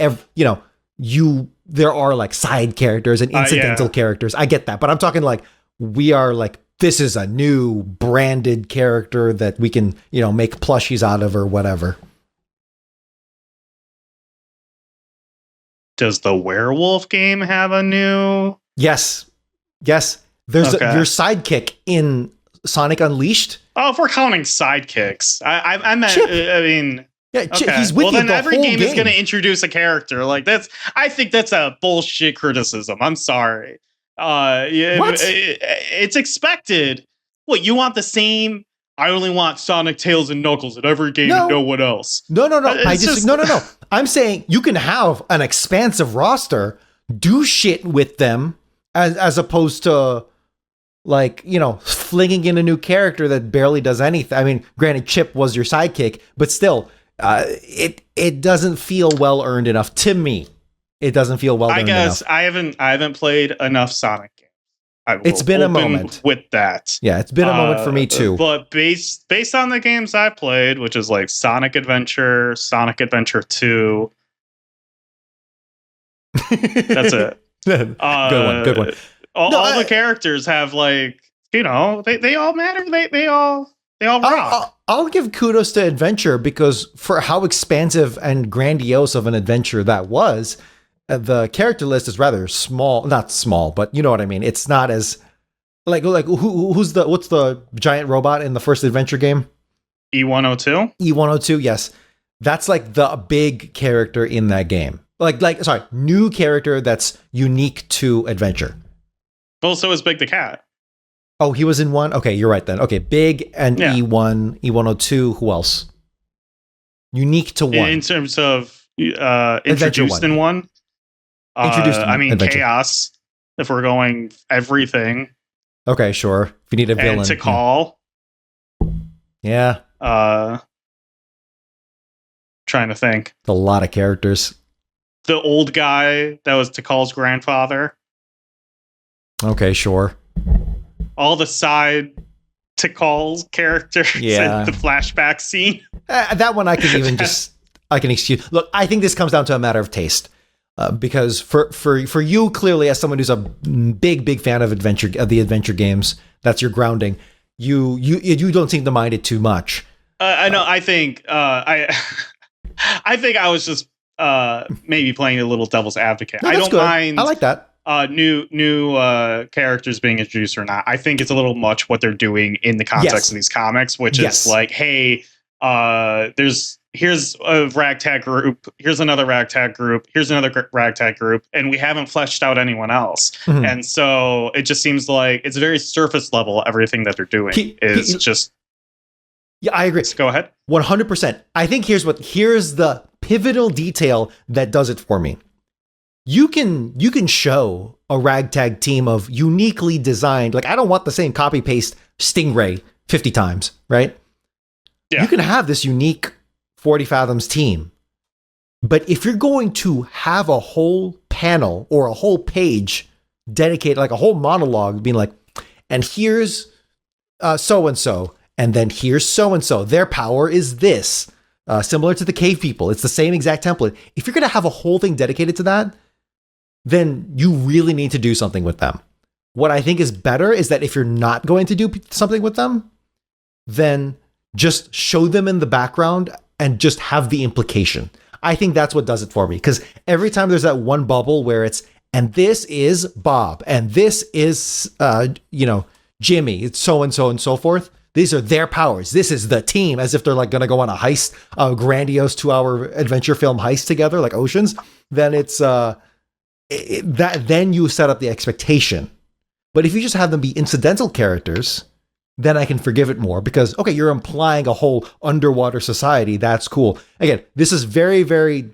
there are like side characters and incidental characters. I get that. But I'm talking like, we are like, this is a new branded character that we can, make plushies out of or whatever. Does the werewolf game have a new? Yes. There's your sidekick in Sonic Unleashed. Oh, if we're counting sidekicks, I meant. Chip. I mean, yeah, Chip, he's with you then the every whole game is going to introduce a character like that's. I think that's a bullshit criticism. I'm sorry. What? It's expected. What, you want the same? I only want Sonic, Tails, and Knuckles in every game and no one else. No. No. I'm saying you can have an expansive roster, do shit with them, as opposed to, like, flinging in a new character that barely does anything. I mean, granted, Chip was your sidekick, but still, it doesn't feel well earned enough to me. It doesn't feel well earned enough. I haven't played enough Sonic games. It's been a moment with that. Yeah, it's been a moment for me too. But based on the games I've played, which is like Sonic Adventure, Sonic Adventure 2. That's it. Good one. all the characters have like, you know, they all matter. They all rock. I'll give kudos to adventure because for how expansive and grandiose of an adventure that was, the character list is rather small. Not small, but you know what I mean. It's not as like what's the giant robot in the first adventure game? E102. E102. Yes, that's like the big character in that game. Sorry, new character that's unique to adventure. Well, so is Big the Cat. Oh, he was in one? Okay, you're right then. Okay, Big and E1, E102, who else? Unique to one. In terms of introduced in one. Introduced in I mean, adventure. Chaos, if we're going everything. Okay, sure. If you need a villain. And to call. Yeah. Trying to think. It's a lot of characters. The old guy that was Tikal's grandfather. Okay, sure. All the side Tikal's characters in the flashback scene. That one I can even I can excuse. Look, I think this comes down to a matter of taste. Because for you, clearly, as someone who's a big fan of the adventure games, that's your grounding. You don't seem to mind it too much. I know. I think I think I was just maybe playing a little devil's advocate. No, I don't mind. I like that. New characters being introduced or not. I think it's a little much what they're doing in the context of these comics, which is like, hey, here's a ragtag group, here's another ragtag group, here's another ragtag group, and we haven't fleshed out anyone else. Mm-hmm. And so it just seems like it's very surface level. Everything that they're doing is just. Yeah, I agree. Go ahead. 100%. I think here's the pivotal detail that does it for me. You can show a ragtag team of uniquely designed, like I don't want the same copy paste Stingray 50 times, right? Yeah. You can have this unique 40 Fathoms team. But if you're going to have a whole panel or a whole page dedicated, like a whole monologue being like, and here's so-and-so, and then here's so-and-so, their power is this, similar to the cave people. It's the same exact template. If you're going to have a whole thing dedicated to that, then you really need to do something with them. What I think is better is that if you're not going to do something with them, then just show them in the background and just have the implication. I think that's what does it for me. Because every time there's that one bubble where it's, and this is Bob, and this is, Jimmy, it's so-and-so and so forth. These are their powers. This is the team, as if they're like going to go on a heist, a grandiose 2-hour adventure film heist together, like Oceans. Then it's, then you set up the expectation. But if you just have them be incidental characters, then I can forgive it more because, okay, you're implying a whole underwater society. That's cool. Again, this is very, very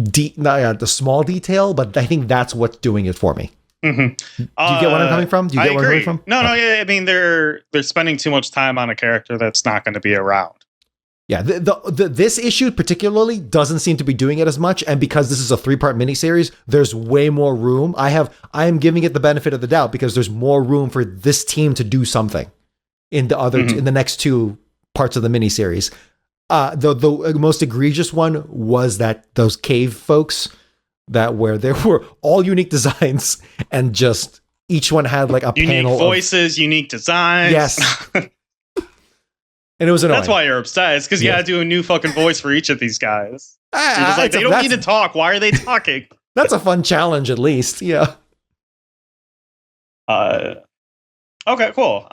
deep, the small detail, but I think that's what's doing it for me. Mm-hmm. Do you get where I'm coming from? Do you get where I'm coming from? No. Yeah, I mean, they're spending too much time on a character that's not going to be around. Yeah, this issue particularly doesn't seem to be doing it as much, and because this is a 3-part miniseries, there's way more room. I am giving it the benefit of the doubt because there's more room for this team to do something in the other in the next 2 parts of the miniseries. The most egregious one was that those cave folks where there were all unique designs and just each one had like a unique panel voices, unique designs. Yes. And it was annoying. That's why you're obsessed, because you gotta do a new fucking voice for each of these guys. They don't need to talk. Why are they talking? That's a fun challenge, at least. Yeah. Okay, cool.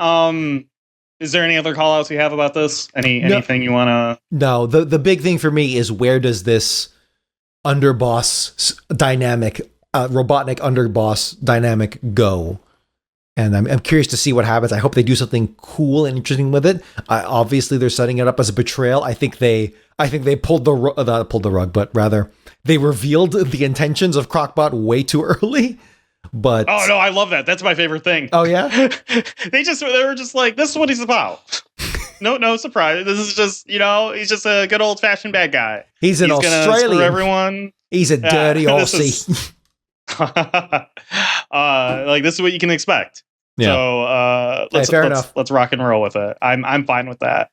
Is there any other call outs we have about this? Anything you want to? No, the big thing for me is where does this underboss dynamic, Robotnik underboss dynamic go? And I'm curious to see what happens. I hope they do something cool and interesting with it. Obviously, they're setting it up as a betrayal. I think they pulled the rug, but rather they revealed the intentions of Crockbot way too early. But oh no, I love that. That's my favorite thing. Oh yeah, they were just like, this is what he's about. No surprise. This is just he's just a good old fashioned bad guy. He's an Australian. Everyone. He's a dirty Aussie. Like this is what you can expect. Yeah. So let's rock and roll with it. I'm fine with that.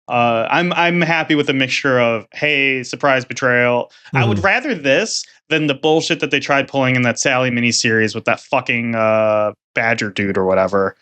I'm happy with a mixture of, hey, surprise betrayal. I would rather this than the bullshit that they tried pulling in that Sally miniseries with that fucking Badger dude or whatever.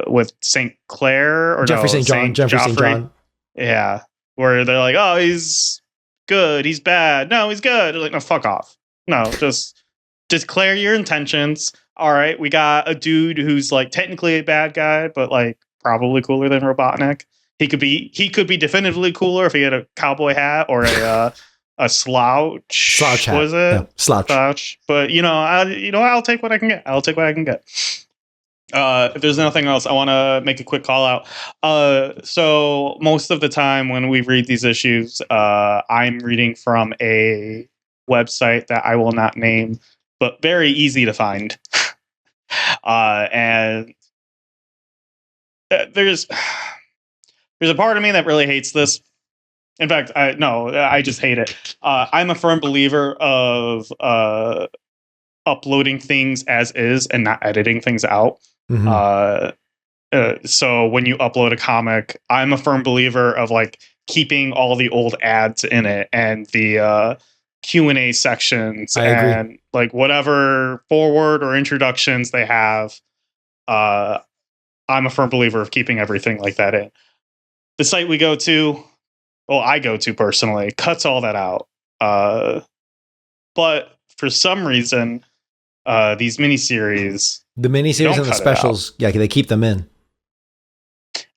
With St. Clair or Jeffrey no, St. John. St. Jeffrey St. Joffrey. John. Yeah. Where they're like, oh, he's good, he's bad. No, he's good. Like, no, fuck off. No, just declare your intentions. All right, we got a dude who's like technically a bad guy, but like probably cooler than Robotnik. He could be definitively cooler if he had a cowboy hat or a slouch. Slouch hat. Was it? Yeah, slouch. But I'll take what I can get. I'll take what I can get. If there's nothing else, I want to make a quick call out. So most of the time when we read these issues, I'm reading from a website that I will not name, but very easy to find. And there's a part of me that really hates this. In fact, I just hate it. I'm a firm believer of uploading things as is and not editing things out. So when you upload a comic, I'm a firm believer of like keeping all the old ads in it and the Q&A sections and like whatever forward or introductions they have. I'm a firm believer of keeping everything like that in. The site I go to personally, cuts all that out. But for some reason, these miniseries, the miniseries and the specials, yeah, they keep them in.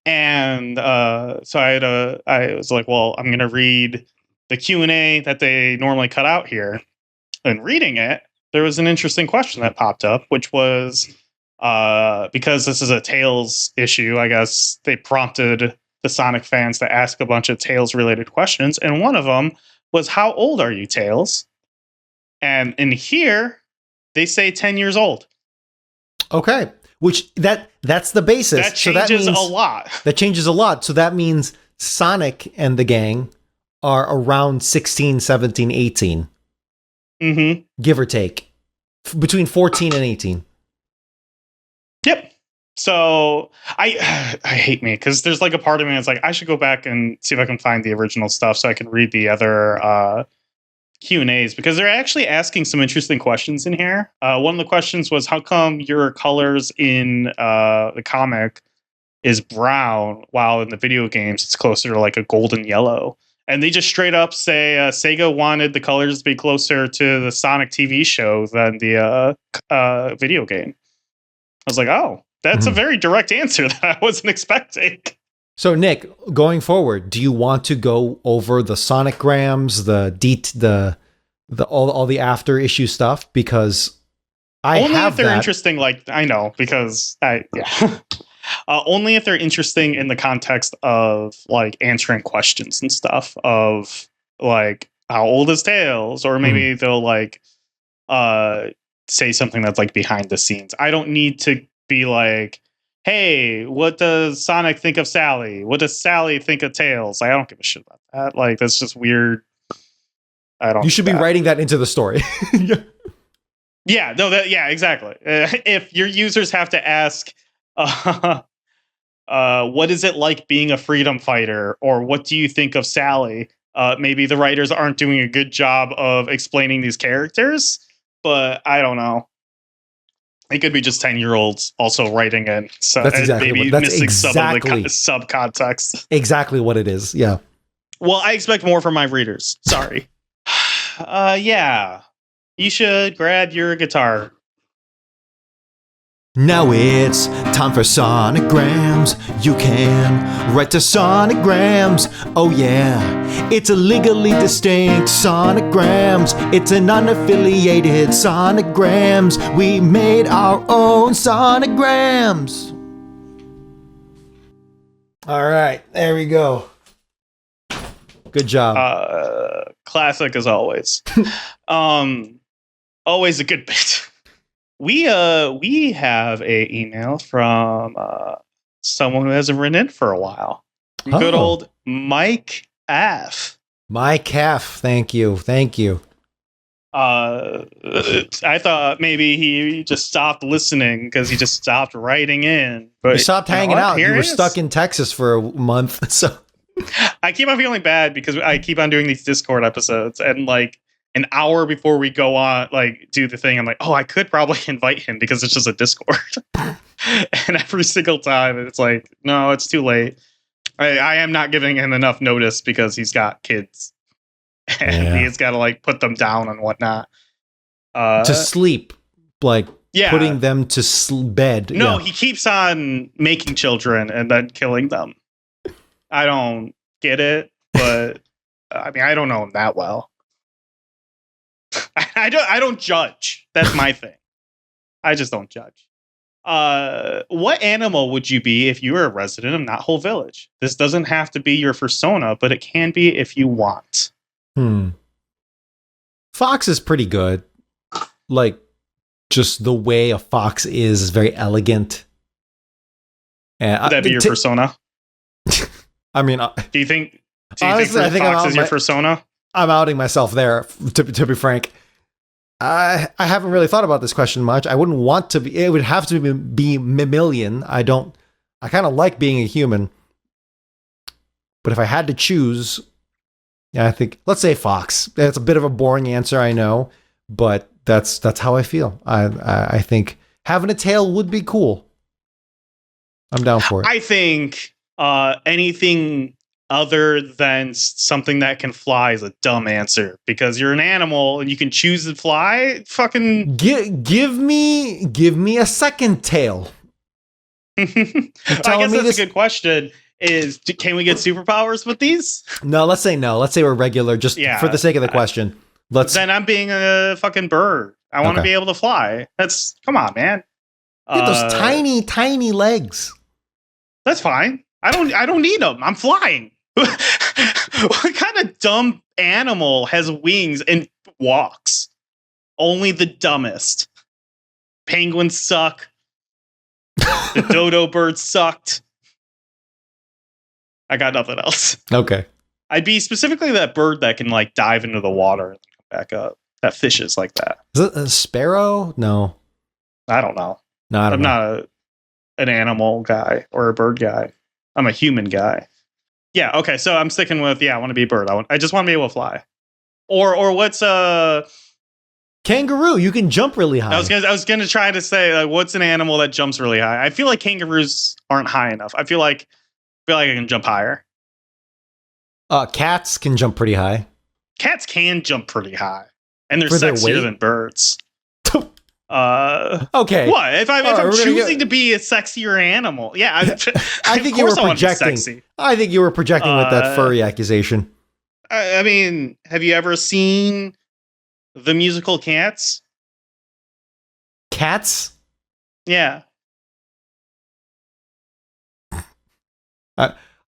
And so I was like, well, I'm going to read the Q&A that they normally cut out here. And reading it, there was an interesting question that popped up, which was, because this is a Tales issue, I guess they prompted the Sonic fans to ask a bunch of Tales-related questions. And one of them was, how old are you, Tales? And in here, they say 10 years old. Okay. Which that's the basis. That changes a lot. That changes a lot. So that means Sonic and the gang are around 16, 17, 18. Mm-hmm. Give or take. Between 14 and 18. Yep. So I hate me because there's like a part of me that's like, I should go back and see if I can find the original stuff so I can read the other Q&As, because they're actually asking some interesting questions in here. One of the questions was, how come your colors in the comic is brown while in the video games it's closer to like a golden yellow? And they just straight up say Sega wanted the colors to be closer to the Sonic TV show than the video game. I was like, oh, that's a very direct answer that I wasn't expecting. So, Nick, going forward, do you want to go over the Sonicgrams, all the after issue stuff? Because only if they're interesting. Like, I know, because only if they're interesting in the context of like answering questions and stuff of like, how old is Tails, or maybe they'll like say something that's like behind the scenes. I don't need to be like, hey, what does Sonic think of Sally? What does Sally think of Tails? I don't give a shit about that. Like, that's just weird. You should be writing that into the story. Yeah, no, exactly. If your users have to ask, what is it like being a freedom fighter? Or what do you think of Sally? Maybe the writers aren't doing a good job of explaining these characters, but I don't know. It could be just 10-year-olds also writing in. So that's exactly maybe missing some of the subcontext. Exactly what it is. Yeah. Well, I expect more from my readers. Sorry. Yeah. You should grab your guitar. Now it's time for Sonicgrams. You can write to Sonicgrams. Oh yeah, it's a legally distinct Sonicgrams. It's an unaffiliated Sonicgrams. We made our own Sonicgrams. All right, there we go. Good job. Classic as always. Always a good bit. We have a email from someone who hasn't written in for a while. Good old Mike F. Mike F. Thank you. I thought maybe he just stopped listening because he just stopped writing in. But you stopped hanging out. You were stuck in Texas for a month. So I keep on feeling bad because I keep on doing these Discord episodes, and like an hour before we go on, like do the thing, I'm like, oh, I could probably invite him because it's just a Discord. And every single time, it's like, no, it's too late. I am not giving him enough notice because he's got kids, and he's got to like put them down and whatnot. To sleep, like putting them to bed. No, he keeps on making children and then killing them. I don't get it, but I mean, I don't know him that well. I don't judge. That's my thing. I just don't judge. What animal would you be if you were a resident of Not Whole Village? This doesn't have to be your persona, but it can be if you want. Fox is pretty good. Like, just the way a fox is very elegant. And would that be your persona? I mean, do you think Fox is your persona? I'm outing myself there, to be frank. I haven't really thought about this question much. I wouldn't want to be. It would have to be mammalian. I kind of like being a human. But if I had to choose, yeah, I think, let's say fox. That's a bit of a boring answer, I know. But that's how I feel. I think having a tail would be cool. I'm down for it. I think anything other than something that can fly is a dumb answer because you're an animal and you can choose to fly. Fucking give me a second tail. I guess that's a good question. Can we get superpowers with these? No, let's say no. Let's say we're regular, just for the sake of the question. Then I'm being a fucking bird. I want to be able to fly. Come on, man. Get those tiny legs. That's fine. I don't need them. I'm flying. What kind of dumb animal has wings and walks? Only the dumbest. Penguins suck. The dodo bird sucked. I got nothing else. Okay. I'd be specifically that bird that can like dive into the water and come back up. That fishes like that. Is it a sparrow? No. I don't know. No, I'm not an animal guy or a bird guy. I'm a human guy. Yeah, okay, so I'm sticking with, I want to be a bird. I just want to be able to fly. Or what's kangaroo? You can jump really high. I was gonna try to say, like, what's an animal that jumps really high? I feel like kangaroos aren't high enough. I feel like I can jump higher. Cats can jump pretty high. Cats can jump pretty high, and they're sexier than birds. Okay. What if I'm choosing to be a sexier animal? Yeah, I think you were projecting. I think you were projecting with that furry accusation. I mean, have you ever seen the musical Cats? Cats? Yeah.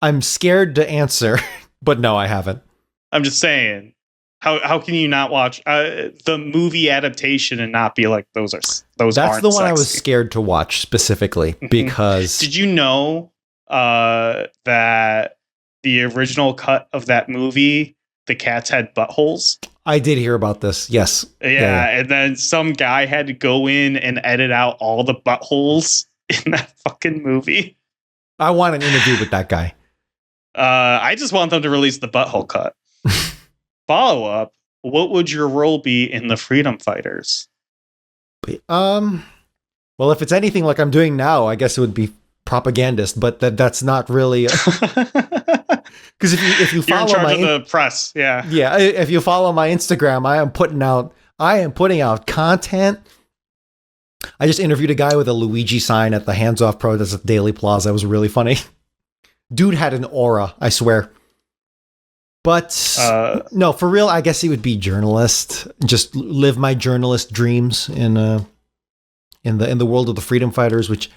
I'm scared to answer, but no, I haven't. I'm just saying. How can you not watch the movie adaptation and not be like those? That's the one I was scared to watch specifically because. Did you know that the original cut of that movie, the cats had buttholes? I did hear about this. Yes. Yeah, and then some guy had to go in and edit out all the buttholes in that fucking movie. I want an interview with that guy. I just want them to release the butthole cut. Follow up, what would your role be in the Freedom Fighters? Well, if it's anything like I'm doing now, I guess it would be propagandist, but that's not really because if you follow You're in charge of the press, yeah, if you follow my Instagram, I am putting out content. I just interviewed a guy with a Luigi sign at the Hands Off protest at Daily Plaza. It was really funny. Dude had an aura, I swear. But no, for real, I guess he would be journalist. Just live my journalist dreams in the world of the Freedom Fighters. Which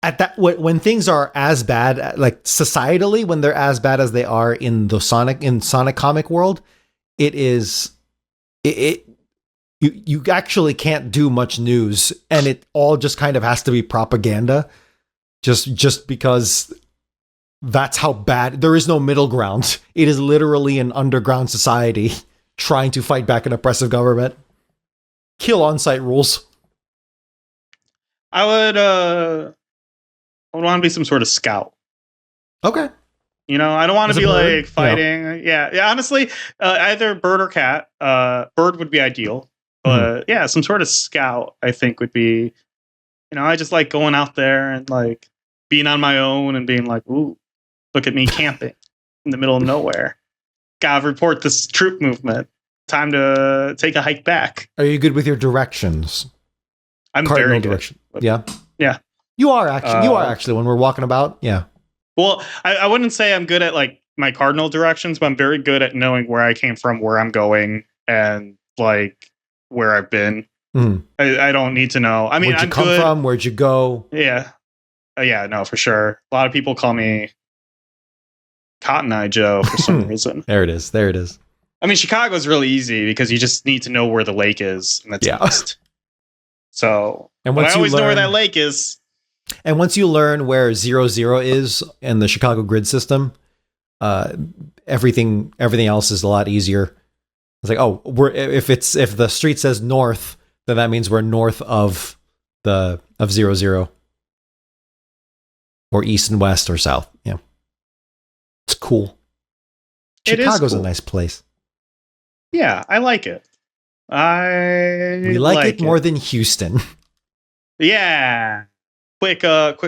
at that when things are as bad, like societally, when they're as bad as they are in the Sonic comic world, you actually can't do much news, and it all just kind of has to be propaganda, just because. That's how bad. There is no middle ground. It is literally an underground society trying to fight back an oppressive government. Kill on-site rules. I would want to be some sort of scout. Okay. I don't want to Is a be bird? like fighting. Yeah. Honestly, either bird or cat. Bird would be ideal, but yeah, some sort of scout I think would be. I just like going out there and like being on my own and being like, ooh, look at me camping in the middle of nowhere. Gotta report this troop movement. Time to take a hike back. Are you good with your directions? I'm Cardinal very good. direction. Yeah. Yeah. You are actually when we're walking about. Yeah. Well, I wouldn't say I'm good at like my cardinal directions, but I'm very good at knowing where I came from, where I'm going, and like where I've been. I don't need to know. I mean, where'd you come from? Where'd you go? Yeah. Yeah, no, for sure. A lot of people call me Cotton Eye Joe for some reason. There it is. I mean, Chicago's really easy because you just need to know where the lake is, and that's east. So, and I always know where that lake is. And once you learn where 00 is in the Chicago grid system, everything else is a lot easier. It's like, oh, if the street says north, then that means we're north of 00, or east and west or south. Yeah, it's cool. Chicago's a nice place. Yeah, I like it. We like it more than Houston. Yeah. Quick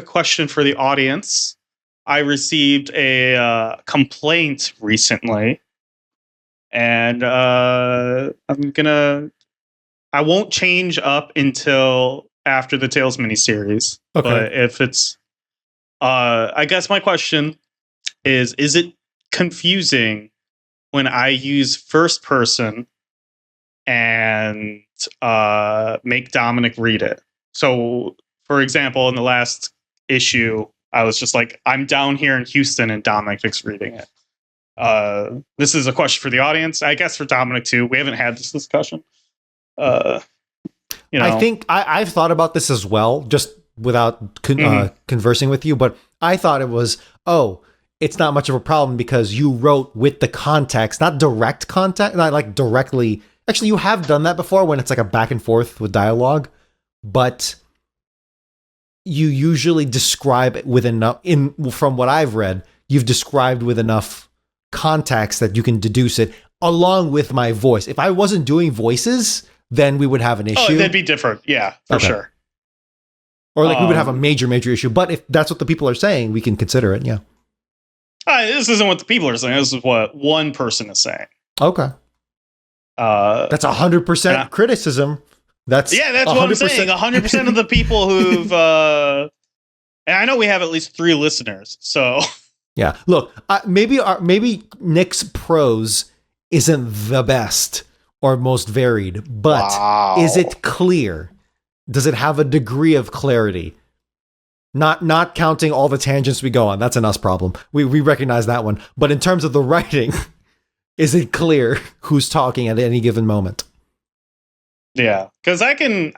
question for the audience. I received a complaint recently, and I won't change up until after the Tales miniseries. Okay. But if it's, I guess my question is it confusing when I use first person and make Dominic read it? So, for example, in the last issue, I was just like, I'm down here in Houston and Dominic's reading it. This is a question for the audience. I guess for Dominic too. We haven't had this discussion. I think I've thought about this as well, just without conversing with you. But I thought it was, it's not much of a problem because you wrote with the context, not direct context, not like directly. Actually, you have done that before when it's like a back and forth with dialogue, but you usually describe with enough, from what I've read, you've described with enough context that you can deduce it along with my voice. If I wasn't doing voices, then we would have an issue. Oh, that'd be different. Yeah, for sure. Or like we would have a major issue. But if that's what the people are saying, we can consider it. Yeah. This isn't what the people are saying. This is what one person is saying. Okay. That's 100% criticism. That's what I'm saying. 100% of the people who've, and I know we have at least 3 listeners. So yeah, look, maybe Nick's prose isn't the best or most varied, but is it clear? Does it have a degree of clarity? Not counting all the tangents we go on. That's an us problem. We recognize that one. But in terms of the writing, is it clear who's talking at any given moment? Yeah, because I can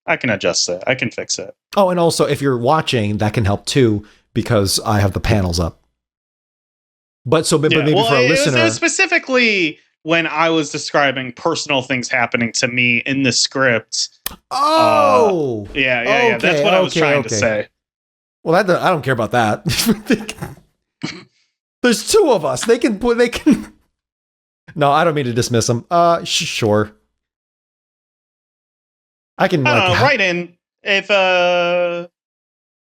adjust it. I can fix it. Oh, and also if you're watching, that can help too because I have the panels up. But maybe for a listener, it was specifically when I was describing personal things happening to me in the script. Oh, yeah. That's what I was trying to say. Well, I don't care about that. There's 2 of us. They can. No, I don't mean to dismiss them. Sure. I can write in if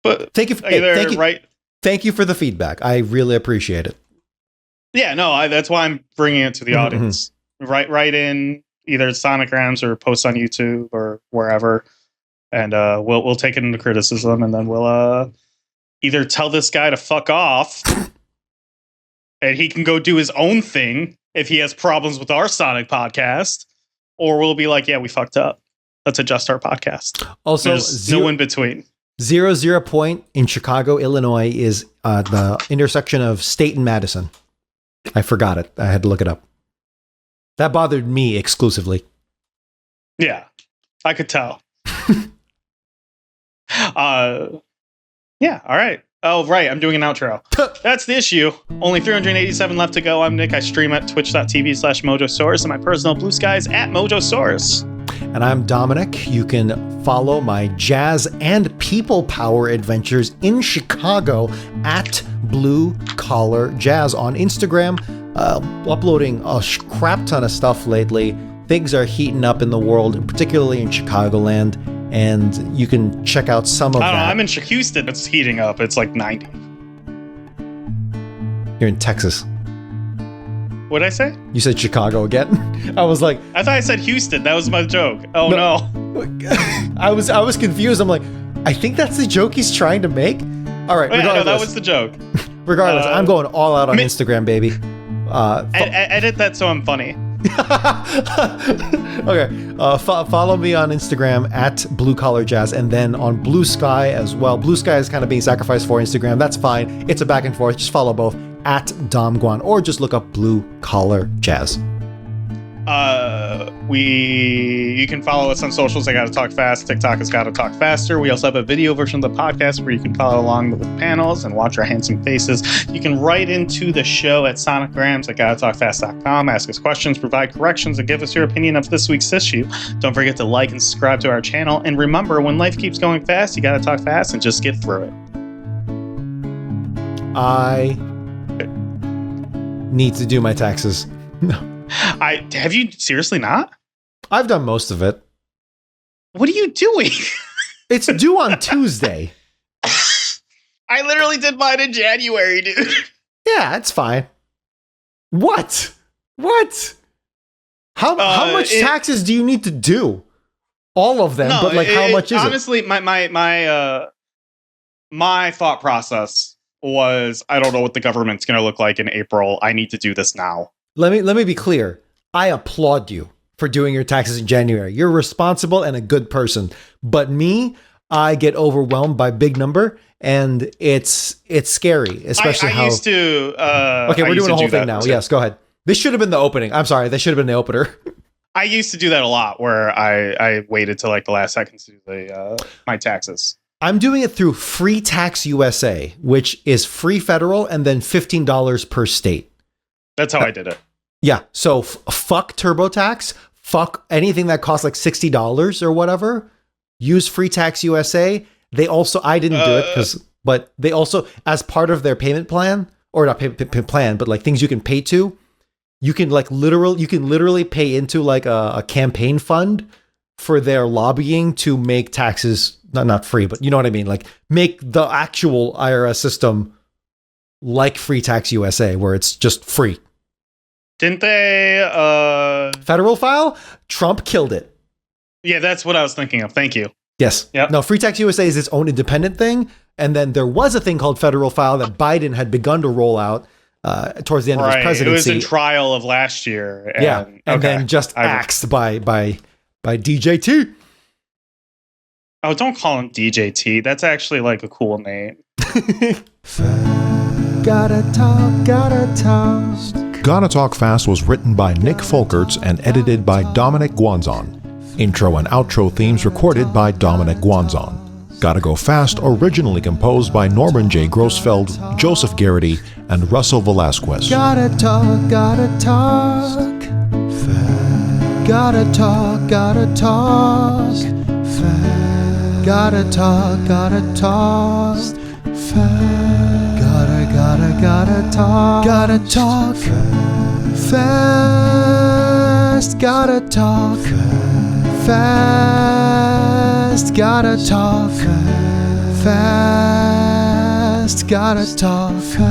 but thank you for the feedback. I really appreciate it. Yeah, no, that's why I'm bringing it to the audience. Write in either Sonicgrams or post on YouTube or wherever, and we'll take it into criticism, and then we'll either tell this guy to fuck off, and he can go do his own thing if he has problems with our Sonic podcast, or we'll be like, yeah, we fucked up. Let's adjust our podcast. Also, there's no in between. 00 Point in Chicago, Illinois is the intersection of State and Madison. I forgot it. I had to look it up. That bothered me exclusively. Yeah, I could tell. Yeah, all right. Oh, right. I'm doing an outro. That's the issue. Only 387 left to go. I'm Nick. I stream at twitch.tv/Mojosaurus, and my personal blue sky is at Mojosaurus. And I'm Dominic. You can follow my jazz and people power adventures in Chicago at Blue Collar Jazz on Instagram. Uploading a crap ton of stuff lately. Things are heating up in the world, particularly in Chicagoland, and you can check out some of I don't that. know, I'm in Houston. It's heating up. It's like 90. You're in Texas. What'd I say? You said Chicago again. I was like, I thought I said Houston. That was my joke. Oh no. I was confused. I'm like, I think that's the joke he's trying to make. All right, Oh, yeah, no, regardless, that was the joke. regardless, I'm going all out on Instagram, baby. Edit that so I'm funny. Okay, follow me on Instagram at Blue Collar Jazz, and then on Blue Sky as well. Blue Sky is kind of being sacrificed for Instagram. That's fine. It's a back and forth. Just follow both at Dom Guan, or just look up Blue Collar Jazz. You can follow us on socials at Gotta Talk Fast. TikTok is Gotta Talk Faster. We also have a video version of the podcast where you can follow along with the panels and watch our handsome faces. You can write into the show at Sonicgrams at GottaTalkFast.com. Ask us questions, provide corrections, and give us your opinion of this week's issue. Don't forget to like and subscribe to our channel. And remember, when life keeps going fast, you gotta talk fast and just get through it. I need to do my taxes. No. Have you seriously not? I've done most of it. What are you doing? It's due on Tuesday. I literally did mine in January, dude. Yeah, it's fine. What? How much taxes do you need to do? All of them, but like how much is honestly, it? my thought process was, I don't know what the government's going to look like in April. I need to do this now. Let me be clear. I applaud you for doing your taxes in January. You're responsible and a good person. But me, I get overwhelmed by big number, and it's scary, especially I used to. Okay, we're doing the whole thing now. Yes, go ahead. This should have been the opening. I'm sorry. This should have been the opener. I used to do that a lot, where I waited till like the last second to do my taxes. I'm doing it through Free Tax USA, which is free federal and then $15 per state. That's how I did it. Yeah. So fuck TurboTax. Fuck anything that costs like $60 or whatever. Use Free Tax USA. They also, I didn't do it but they also, as part of their payment plan, or not payment plan, but like things you can pay to, you can literally pay into like a campaign fund for their lobbying to make taxes not free, but you know what I mean? Like make the actual IRS system like Free Tax USA, where it's just free. Didn't they? Federal file? Trump killed it. Yeah, that's what I was thinking of. Thank you. Yes. Yep. No, Free Tax USA is its own independent thing. And then there was a thing called federal file that Biden had begun to roll out towards the end of his presidency. It was in trial of last year. And then just axed by DJT. Oh, don't call him DJT. That's actually like a cool name. Gotta talk. Gotta Talk Fast was written by Nick Folkerts and edited by Dominic Guanzon. Intro and outro themes recorded by Dominic Guanzon. Gotta Go Fast originally composed by Norman J. Grossfeld, Joseph Garrity, and Russell Velasquez. Gotta talk. Fast. Gotta talk. Fast. Gotta talk. Fast. Gotta talk fast. Gotta talk fast. Gotta talk fast. Gotta talk fast.